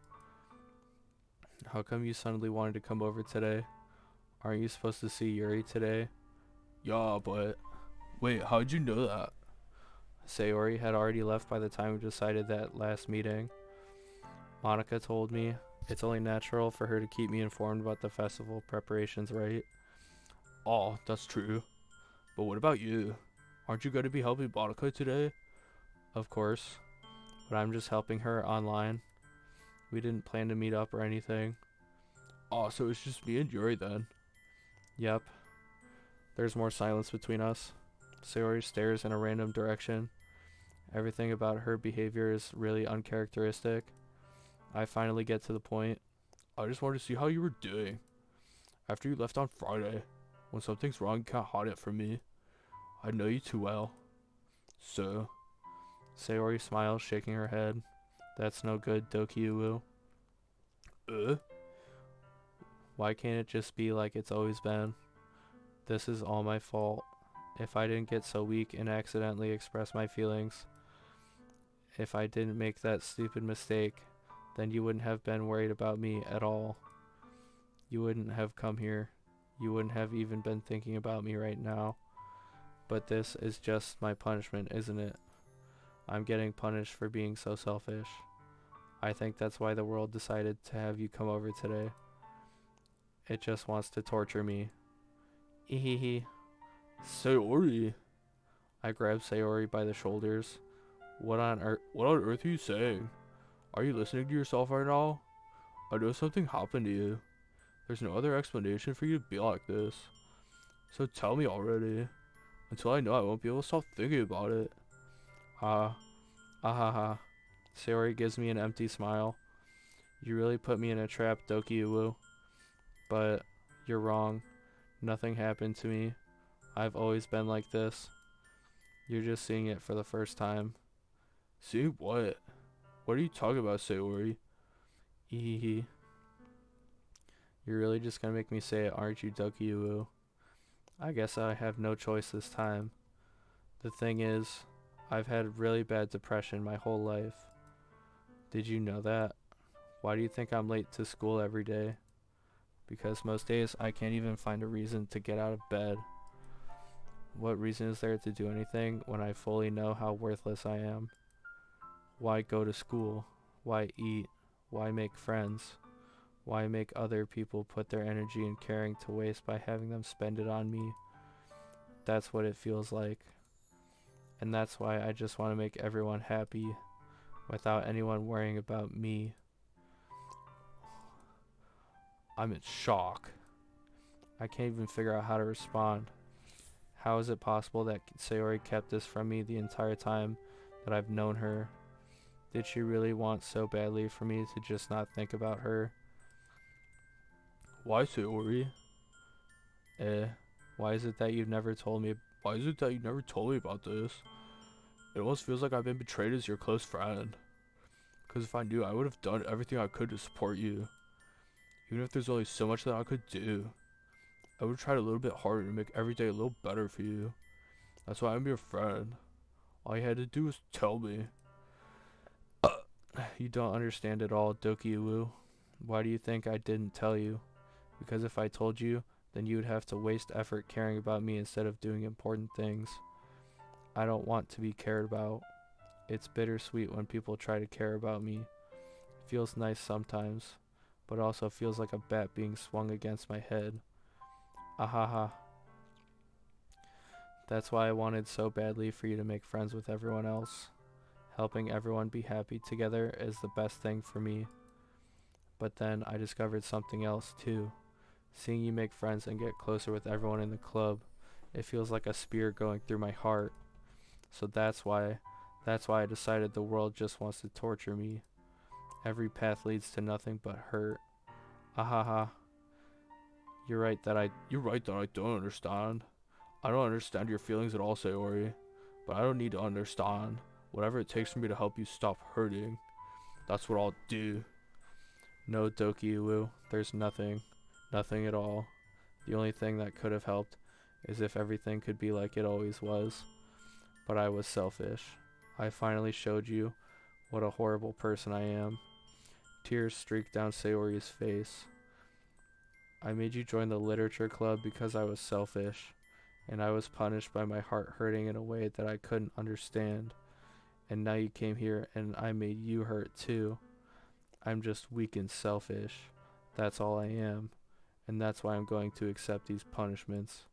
How come you suddenly wanted to come over today? Aren't you supposed to see Yuri today? Yeah, but... Wait, how'd you know that? Sayori had already left by the time we decided that last meeting. Monica told me. It's only natural for her to keep me informed about the festival preparations, right? Oh, that's true. But what about you? Aren't you going to be helping Monica today? Of course. But I'm just helping her online. We didn't plan to meet up or anything. Oh, so it's just me and Yuri then? Yep. There's more silence between us. Sayori stares in a random direction. Everything about her behavior is really uncharacteristic. I finally get to the point. I just wanted to see how you were doing. After you left on Friday, when something's wrong, you can't hide it from me. I know you too well. So, Sayori smiles, shaking her head. That's no good, Doki. Uh? Why can't it just be like it's always been? This is all my fault. If I didn't get so weak and accidentally express my feelings, if I didn't make that stupid mistake, then you wouldn't have been worried about me at all. You wouldn't have come here. You wouldn't have even been thinking about me right now. But this is just my punishment, isn't it? I'm getting punished for being so selfish. I think that's why the world decided to have you come over today. It just wants to torture me. Ehehe. Sayori, I grab Sayori by the shoulders. what on earth are you saying? Are you listening to yourself right now? I know something happened to you. There's no other explanation for you to be like this. So tell me already. Until I know, I won't be able to stop thinking about it. Ah, ahaha. Sayori gives me an empty smile. You really put me in a trap, Doki. But you're wrong. Nothing happened to me. I've always been like this. You're just seeing it for the first time. See what? What are you talking about, Sayori? Ehehe. You're really just gonna make me say it, aren't you, Doki? I guess I have no choice this time. The thing is, I've had really bad depression my whole life. Did you know that? Why do you think I'm late to school every day? Because most days I can't even find a reason to get out of bed. What reason is there to do anything when I fully know how worthless I am? Why go to school? Why eat? Why make friends? Why make other people put their energy and caring to waste by having them spend it on me? That's what it feels like. And that's why I just want to make everyone happy without anyone worrying about me. I'm in shock. I can't even figure out how to respond. How is it possible that Sayori kept this from me the entire time that I've known her? Did she really want so badly for me to just not think about her? Why, Sayori? Eh, why is it that you've never told me? Why is it that you never told me about this? It almost feels like I've been betrayed as your close friend. Because if I knew, I would have done everything I could to support you. Even if there's only so much that I could do. I would have tried a little bit harder to make every day a little better for you. That's why I'm your friend. All you had to do was tell me. You don't understand at all, Doki. Why do you think I didn't tell you? Because if I told you, then you would have to waste effort caring about me instead of doing important things. I don't want to be cared about. It's bittersweet when people try to care about me. It feels nice sometimes, but also feels like a bat being swung against my head. Ahaha. That's why I wanted so badly for you to make friends with everyone else. Helping everyone be happy together is the best thing for me. But then I discovered something else too. Seeing you make friends and get closer with everyone in the club, it feels like a spear going through my heart. So that's why I decided the world just wants to torture me. Every path leads to nothing but hurt. Ahaha. You're right that I don't understand. I don't understand your feelings at all, Sayori. But I don't need to understand. Whatever it takes for me to help you stop hurting, that's what I'll do. No, Doki, there's nothing. Nothing at all. The only thing that could have helped is if everything could be like it always was. But I was selfish. I finally showed you what a horrible person I am. Tears streaked down Sayori's face. I made you join the literature club because I was selfish, and I was punished by my heart hurting in a way that I couldn't understand. And now you came here and I made you hurt too. I'm just weak and selfish. That's all I am. And that's why I'm going to accept these punishments.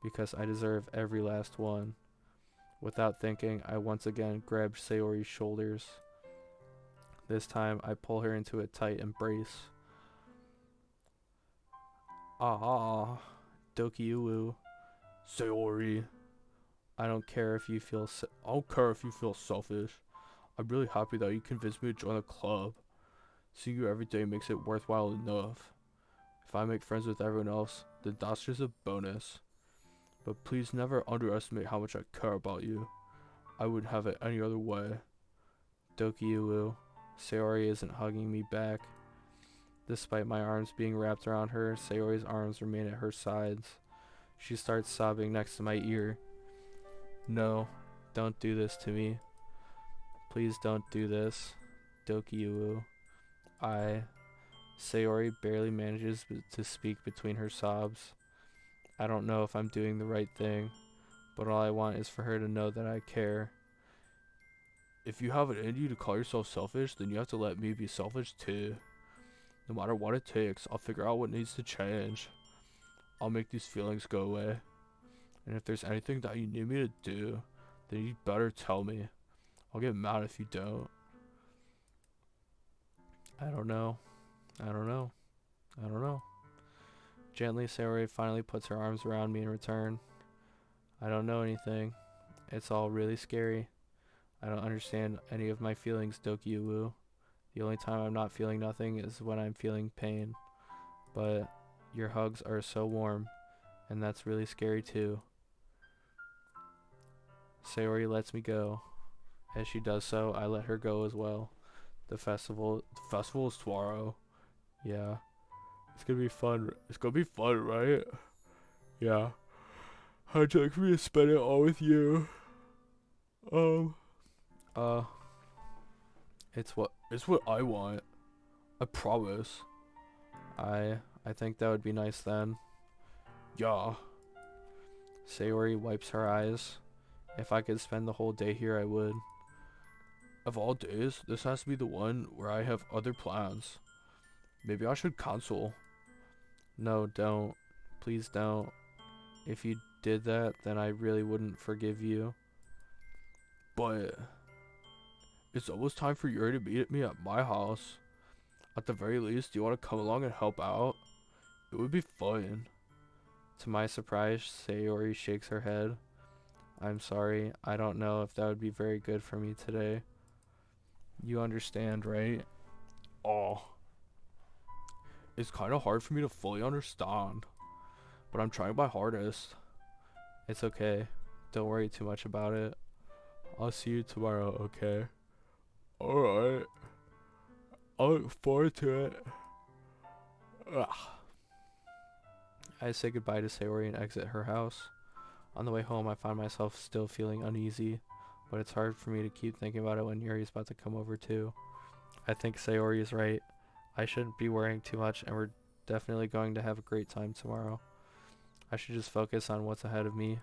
Because I deserve every last one. Without thinking, I once again grabbed Sayori's shoulders. This time, I pull her into a tight embrace. Ah, Doki. Sayori, I don't care if you feel I don't care if you feel selfish. I'm really happy that you convinced me to join the club. Seeing you every day makes it worthwhile enough. If I make friends with everyone else, then that's just a bonus. But please never underestimate how much I care about you. I wouldn't have it any other way. Doki. Sayori isn't hugging me back. Despite my arms being wrapped around her, Sayori's arms remain at her sides. She starts sobbing next to my ear. No, don't do this to me. Please don't do this. Doki. Sayori barely manages to speak between her sobs. I don't know if I'm doing the right thing, but all I want is for her to know that I care. If you have it in you to call yourself selfish, then you have to let me be selfish too. No matter what it takes, I'll figure out what needs to change. I'll make these feelings go away. And if there's anything that you need me to do, then you'd better tell me. I'll get mad if you don't. I don't know. I don't know. I don't know. Gently, Sayori finally puts her arms around me in return. I don't know anything. It's all really scary. I don't understand any of my feelings, Doki. The only time I'm not feeling nothing is when I'm feeling pain. But your hugs are so warm, and that's really scary too. Sayori lets me go. As she does so, I let her go as well. The festival is tomorrow. Yeah. It's gonna be fun. It's gonna be fun, right? Yeah. How'd you like for me to spend it all with you? Um. Uh. It's what I want. I promise. I think that would be nice then. Yeah. Sayori wipes her eyes. If I could spend the whole day here, I would. Of all days, this has to be the one where I have other plans. Maybe I should cancel. No, don't. Please don't. If you did that, then I really wouldn't forgive you. But it's almost time for Yuri to meet me at my house. At the very least, do you want to come along and help out? It would be fun. To my surprise, Sayori shakes her head. I'm sorry, I don't know if that would be very good for me today. You understand, right? Oh. It's kind of hard for me to fully understand, but I'm trying my hardest. It's okay. Don't worry too much about it. I'll see you tomorrow, okay? Alright. I look forward to it. Ugh. I say goodbye to Sayori and exit her house. On the way home, I find myself still feeling uneasy, but it's hard for me to keep thinking about it when Yuri's about to come over too. I think Sayori is right. I shouldn't be worrying too much, and we're definitely going to have a great time tomorrow. I should just focus on what's ahead of me.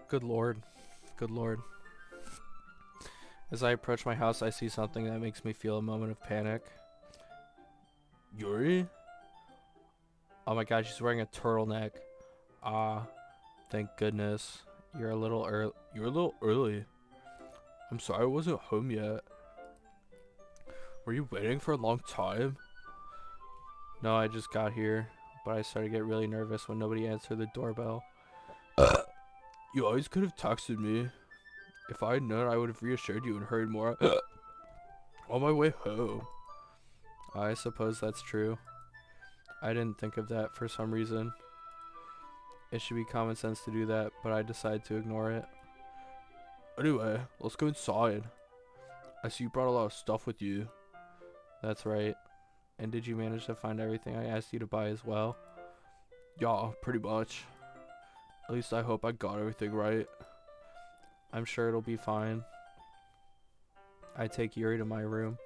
Good lord. Good lord. As I approach my house, I see something that makes me feel a moment of panic. Yuri? Oh my god, she's wearing a turtleneck. Ah, thank goodness. You're a little early. I'm sorry I wasn't home yet. Were you waiting for a long time? No, I just got here, but I started to get really nervous when nobody answered the doorbell. You always could have texted me. If I had known, I would have reassured you and hurried more on my way home. I suppose that's true. I didn't think of that for some reason. It should be common sense to do that, but I decided to ignore it. Anyway, let's go inside. I see you brought a lot of stuff with you. That's right. And did you manage to find everything I asked you to buy as well? Yeah, pretty much. At least I hope I got everything right. I'm sure it'll be fine. I take Yuri to my room.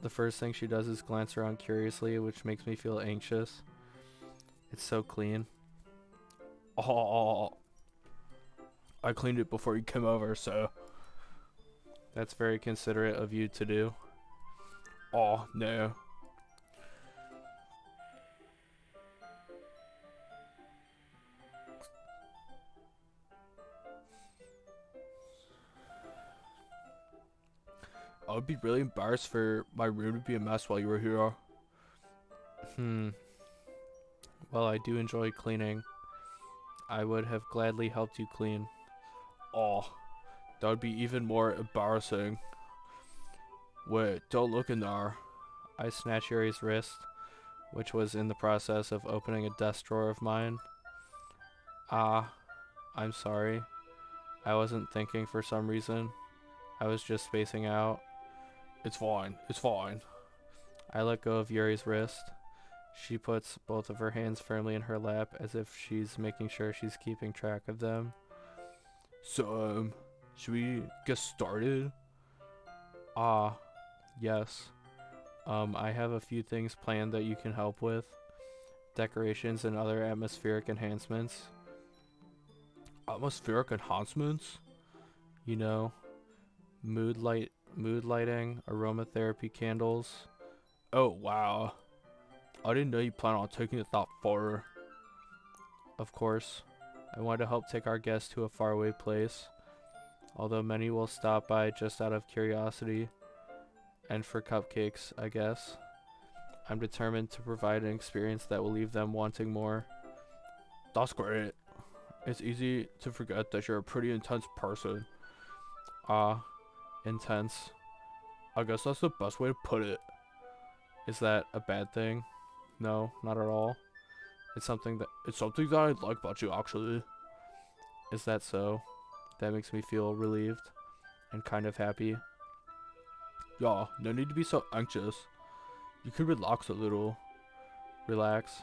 The first thing she does is glance around curiously, which makes me feel anxious. It's so clean. Oh, I cleaned it before you came over, so. That's very considerate of you to do. Oh, no. I would be really embarrassed for my room to be a mess while you were here. Well, I do enjoy cleaning. I would have gladly helped you clean. Oh, that would be even more embarrassing. Wait, don't look in there. I snatched Yuri's wrist, which was in the process of opening a desk drawer of mine. Ah, I'm sorry. I wasn't thinking for some reason. I was just spacing out. It's fine. It's fine. I let go of Yuri's wrist. She puts both of her hands firmly in her lap as if she's making sure she's keeping track of them. So, should we get started? Ah, yes. I have a few things planned that you can help with. Decorations and other atmospheric enhancements. Atmospheric enhancements? You know, mood lighting, aromatherapy candles. Oh, wow. I didn't know you plan on taking it that far. Of course, I want to help take our guests to a faraway place, although many will stop by just out of curiosity, and for cupcakes, I guess. I'm determined to provide an experience that will leave them wanting more. That's great. It's easy to forget that you're a pretty intense person. Ah, intense. I guess that's the best way to put it. Is that a bad thing? No, not at all. It's something that... It's something that I like about you, actually. Is that so? That makes me feel relieved and kind of happy. Yeah, no need to be so anxious. You can relax a little. Relax.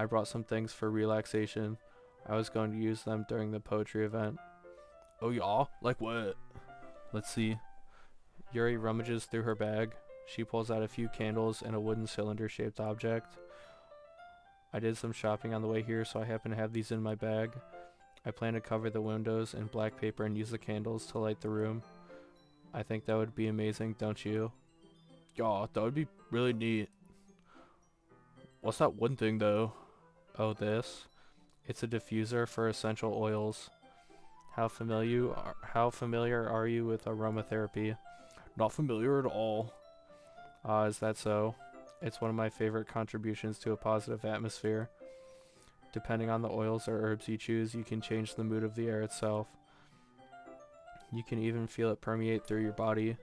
I brought some things for relaxation. I was going to use them during the poetry event. Oh yeah? Like what? Let's see. Yuri rummages through her bag. She pulls out a few candles and a wooden cylinder-shaped object. I did some shopping on the way here, so I happen to have these in my bag. I plan to cover the windows in black paper and use the candles to light the room. I think that would be amazing, don't you? Yeah, that would be really neat. What's that one thing, though? Oh, this? It's a diffuser for essential oils. How familiar are you with aromatherapy? Not familiar at all. Is that so? It's one of my favorite contributions to a positive atmosphere. Depending on the oils or herbs you choose, you can change the mood of the air itself. You can even feel it permeate through your body.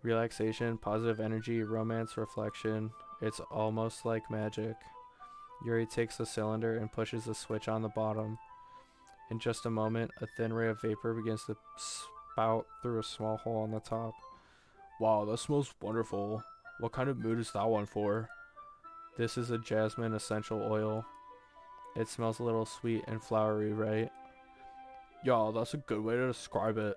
Relaxation, positive energy, romance, reflection. It's almost like magic. Yuri takes the cylinder and pushes the switch on the bottom. In just a moment, a thin ray of vapor begins to spout through a small hole on the top. Wow, that smells wonderful. What kind of mood is that one for? This is a jasmine essential oil. It smells a little sweet and flowery, right? Yeah, that's a good way to describe it.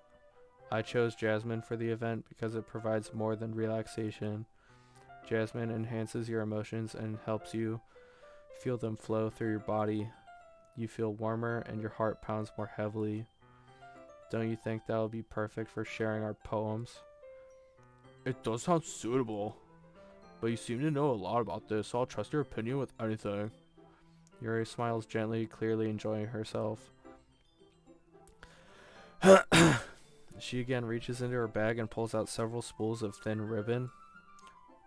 I chose jasmine for the event because it provides more than relaxation. Jasmine enhances your emotions and helps you feel them flow through your body. You feel warmer and your heart pounds more heavily. Don't you think that would be perfect for sharing our poems? It does sound suitable. But you seem to know a lot about this, so I'll trust your opinion with anything. Yuri smiles gently, clearly enjoying herself. She again reaches into her bag and pulls out several spools of thin ribbon.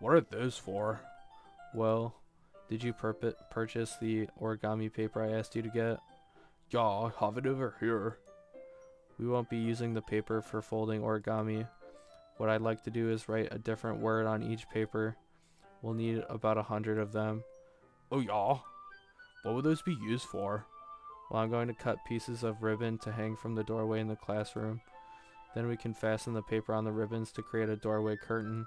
What are those for? Well, did you purchase the origami paper I asked you to get? Yeah, I have it over here. We won't be using the paper for folding origami. What I'd like to do is write a different word on each paper. We'll need about 100 of them. Oh yeah? What would those be used for? Well, I'm going to cut pieces of ribbon to hang from the doorway in the classroom. Then we can fasten the paper on the ribbons to create a doorway curtain.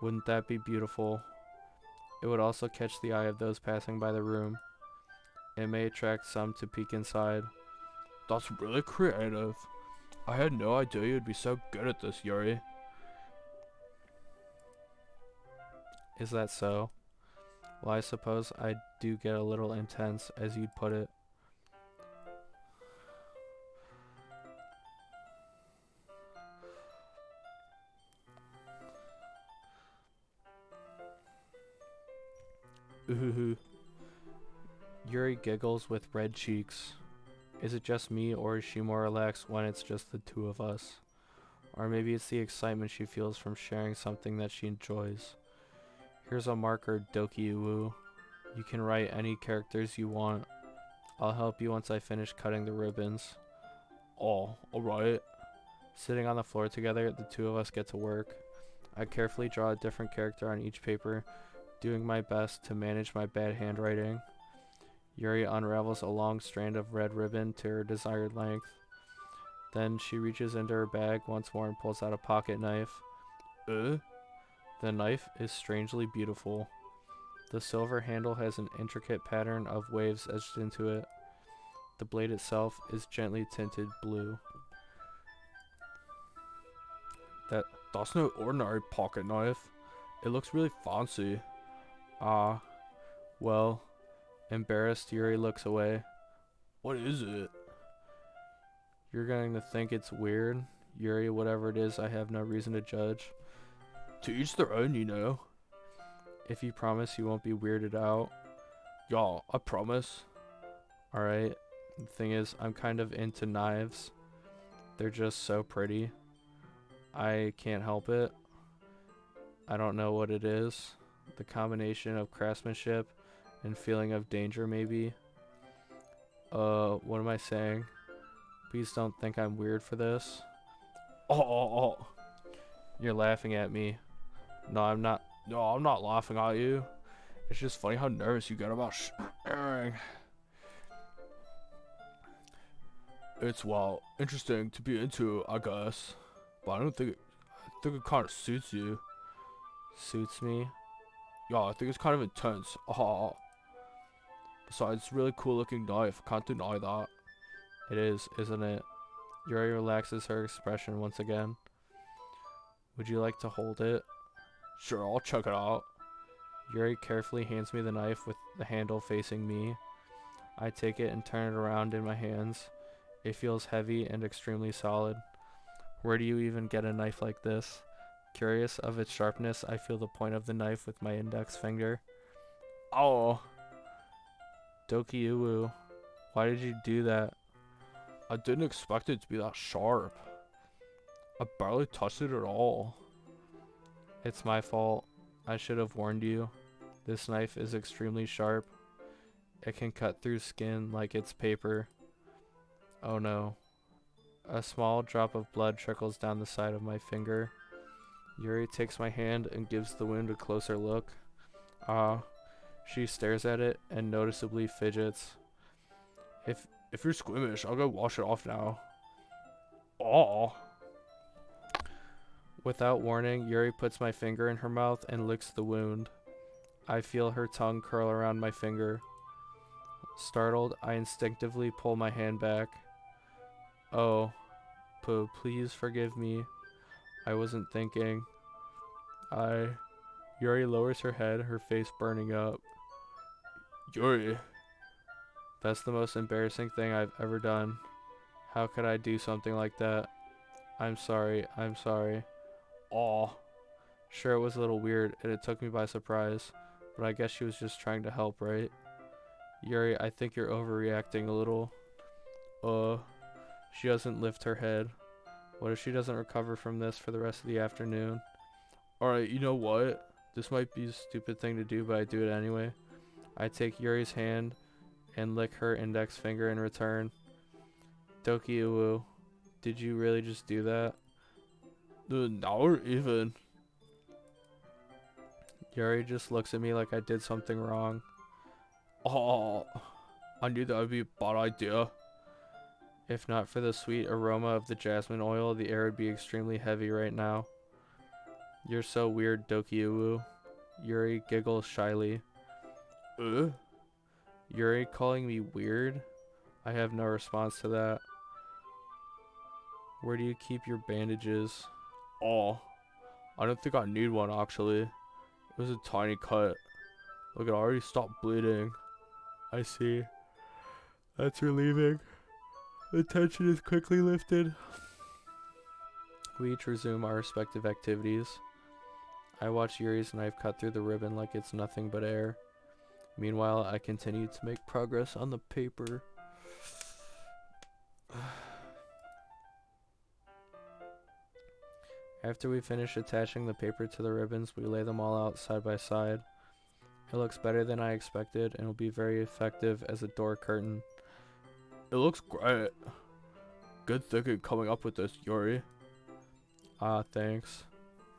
Wouldn't that be beautiful? It would also catch the eye of those passing by the room. It may attract some to peek inside. That's really creative. I had no idea you'd be so good at this, Yuri. Is that so? Well, I suppose I do get a little intense, as you'd put it. Ooh. Yuri giggles with red cheeks. Is it just me, or is she more relaxed when it's just the two of us? Or maybe it's the excitement she feels from sharing something that she enjoys. Here's a marker, doki. You can write any characters you want. I'll help you once I finish cutting the ribbons. Oh, alright. Sitting on the floor together, the two of us get to work. I carefully draw a different character on each paper, doing my best to manage my bad handwriting. Yuri unravels a long strand of red ribbon to her desired length. Then she reaches into her bag once more and pulls out a pocket knife. The knife is strangely beautiful. The silver handle has an intricate pattern of waves etched into it. The blade itself is gently tinted blue. That's no ordinary pocket knife. It looks really fancy. Well, embarrassed, Yuri looks away. What is it? You're going to think it's weird. Yuri, whatever it is, I have no reason to judge. To each their own, you know. If you promise you won't be weirded out. Yeah, I promise. Alright. The thing is, I'm kind of into knives. They're just so pretty. I can't help it. I don't know what it is. The combination of craftsmanship and feeling of danger, maybe. What am I saying? Please don't think I'm weird for this. Oh. You're laughing at me. No, I'm not. No, I'm not laughing at you. It's just funny how nervous you get about sharing. It's, well, interesting to be into, I guess. But I think it kind of suits you. Suits me? Yeah, I think it's kind of intense. Besides, it's a really cool looking knife. I can't deny that. It is, isn't it? Yuri relaxes her expression once again. Would you like to hold it? Sure, I'll check it out. Yuri carefully hands me the knife with the handle facing me. I take it and turn it around in my hands. It feels heavy and extremely solid. Where do you even get a knife like this? Curious of its sharpness, I feel the point of the knife with my index finger. Oh! Doki, why did you do that? I didn't expect it to be that sharp. I barely touched it at all. It's my fault. I should have warned you. This knife is extremely sharp. It can cut through skin like it's paper. Oh no. A small drop of blood trickles down the side of my finger. Yuri takes my hand and gives the wound a closer look. She stares at it and noticeably fidgets. If you're squeamish, I'll go wash it off now. Without warning, Yuri puts my finger in her mouth and licks the wound. I feel her tongue curl around my finger. Startled, I instinctively pull my hand back. Oh, please forgive me. I wasn't thinking. Yuri lowers her head, her face burning up. Yuri. That's the most embarrassing thing I've ever done. How could I do something like that? I'm sorry. Sure, it was a little weird and it took me by surprise, but I guess she was just trying to help, right? Yuri, I think you're overreacting a little. She doesn't lift her head. What if she doesn't recover from this for the rest of the afternoon? Alright, you know what? This might be a stupid thing to do, but I do it anyway. I take Yuri's hand and lick her index finger in return. Doki, did you really just do that? Now we're even. Yuri just looks at me like I did something wrong. I knew that would be a bad idea. If not for the sweet aroma of the jasmine oil, the air would be extremely heavy right now. You're so weird, Doki. Yuri giggles shyly. Yuri calling me weird? I have no response to that. Where do you keep your bandages? I don't think I need one actually. It was a tiny cut. Look, it already stopped bleeding. I see. That's relieving. The tension is quickly lifted. We each resume our respective activities. I watch Yuri's knife cut through the ribbon like it's nothing but air. Meanwhile, I continue to make progress on the paper. After we finish attaching the paper to the ribbons, we lay them all out side by side. It looks better than I expected and will be very effective as a door curtain. It looks great. Good thinking coming up with this, Yuri. Ah, thanks.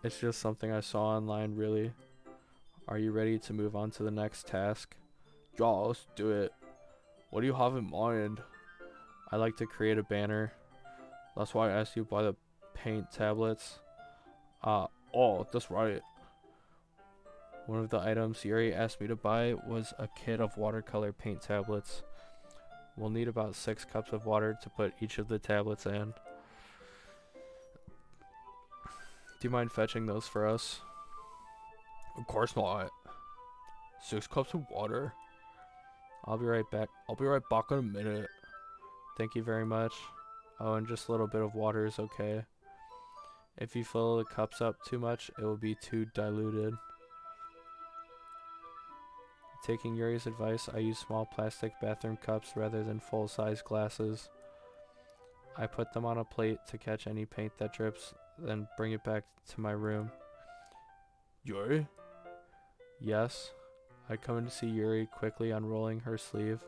It's just something I saw online, really. Are you ready to move on to the next task? Yeah, let's do it. What do you have in mind? I like to create a banner. That's why I asked you to buy the paint tablets. Oh, that's right. One of the items Yuri asked me to buy was a kit of watercolor paint tablets. We'll need about 6 cups of water to put each of the tablets in. Do you mind fetching those for us? Of course not. 6 cups of water. I'll be right back. I'll be right back in a minute. Thank you very much. Oh, and just a little bit of water is okay. If you fill the cups up too much, it will be too diluted. Taking Yuri's advice, I use small plastic bathroom cups rather than full-size glasses. I put them on a plate to catch any paint that drips, then bring it back to my room. Yuri? Yes? I come in to see Yuri quickly unrolling her sleeve,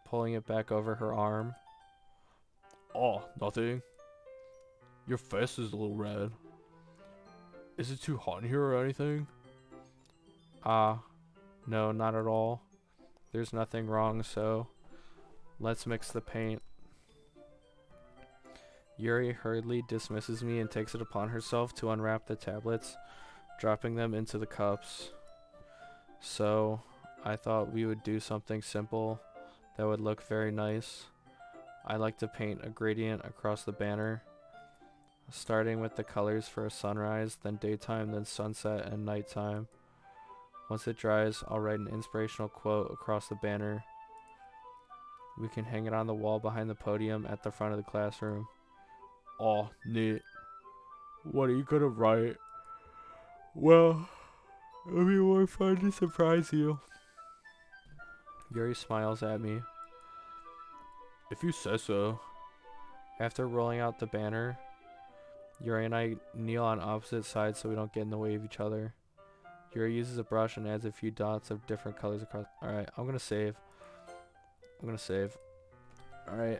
pulling it back over her arm. Oh, nothing. Your face is a little red. Is it too hot in here or anything? No, not at all. There's nothing wrong, so let's mix the paint. Yuri hurriedly dismisses me and takes it upon herself to unwrap the tablets, dropping them into the cups. So, I thought we would do something simple that would look very nice. I like to paint a gradient across the banner, starting with the colors for a sunrise, then daytime, then sunset, and nighttime. Once it dries, I'll write an inspirational quote across the banner. We can hang it on the wall behind the podium at the front of the classroom. Oh, neat. What are you gonna write? Well, it'll be more fun to surprise you. Yuri smiles at me. If you say so. After rolling out the banner, Yuri and I kneel on opposite sides so we don't get in the way of each other. Yuri uses a brush and adds a few dots of different colors across. Alright, I'm gonna save. Alright.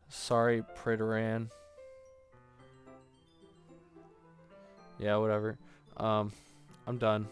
Sorry, Pritoran. Yeah, whatever. I'm done.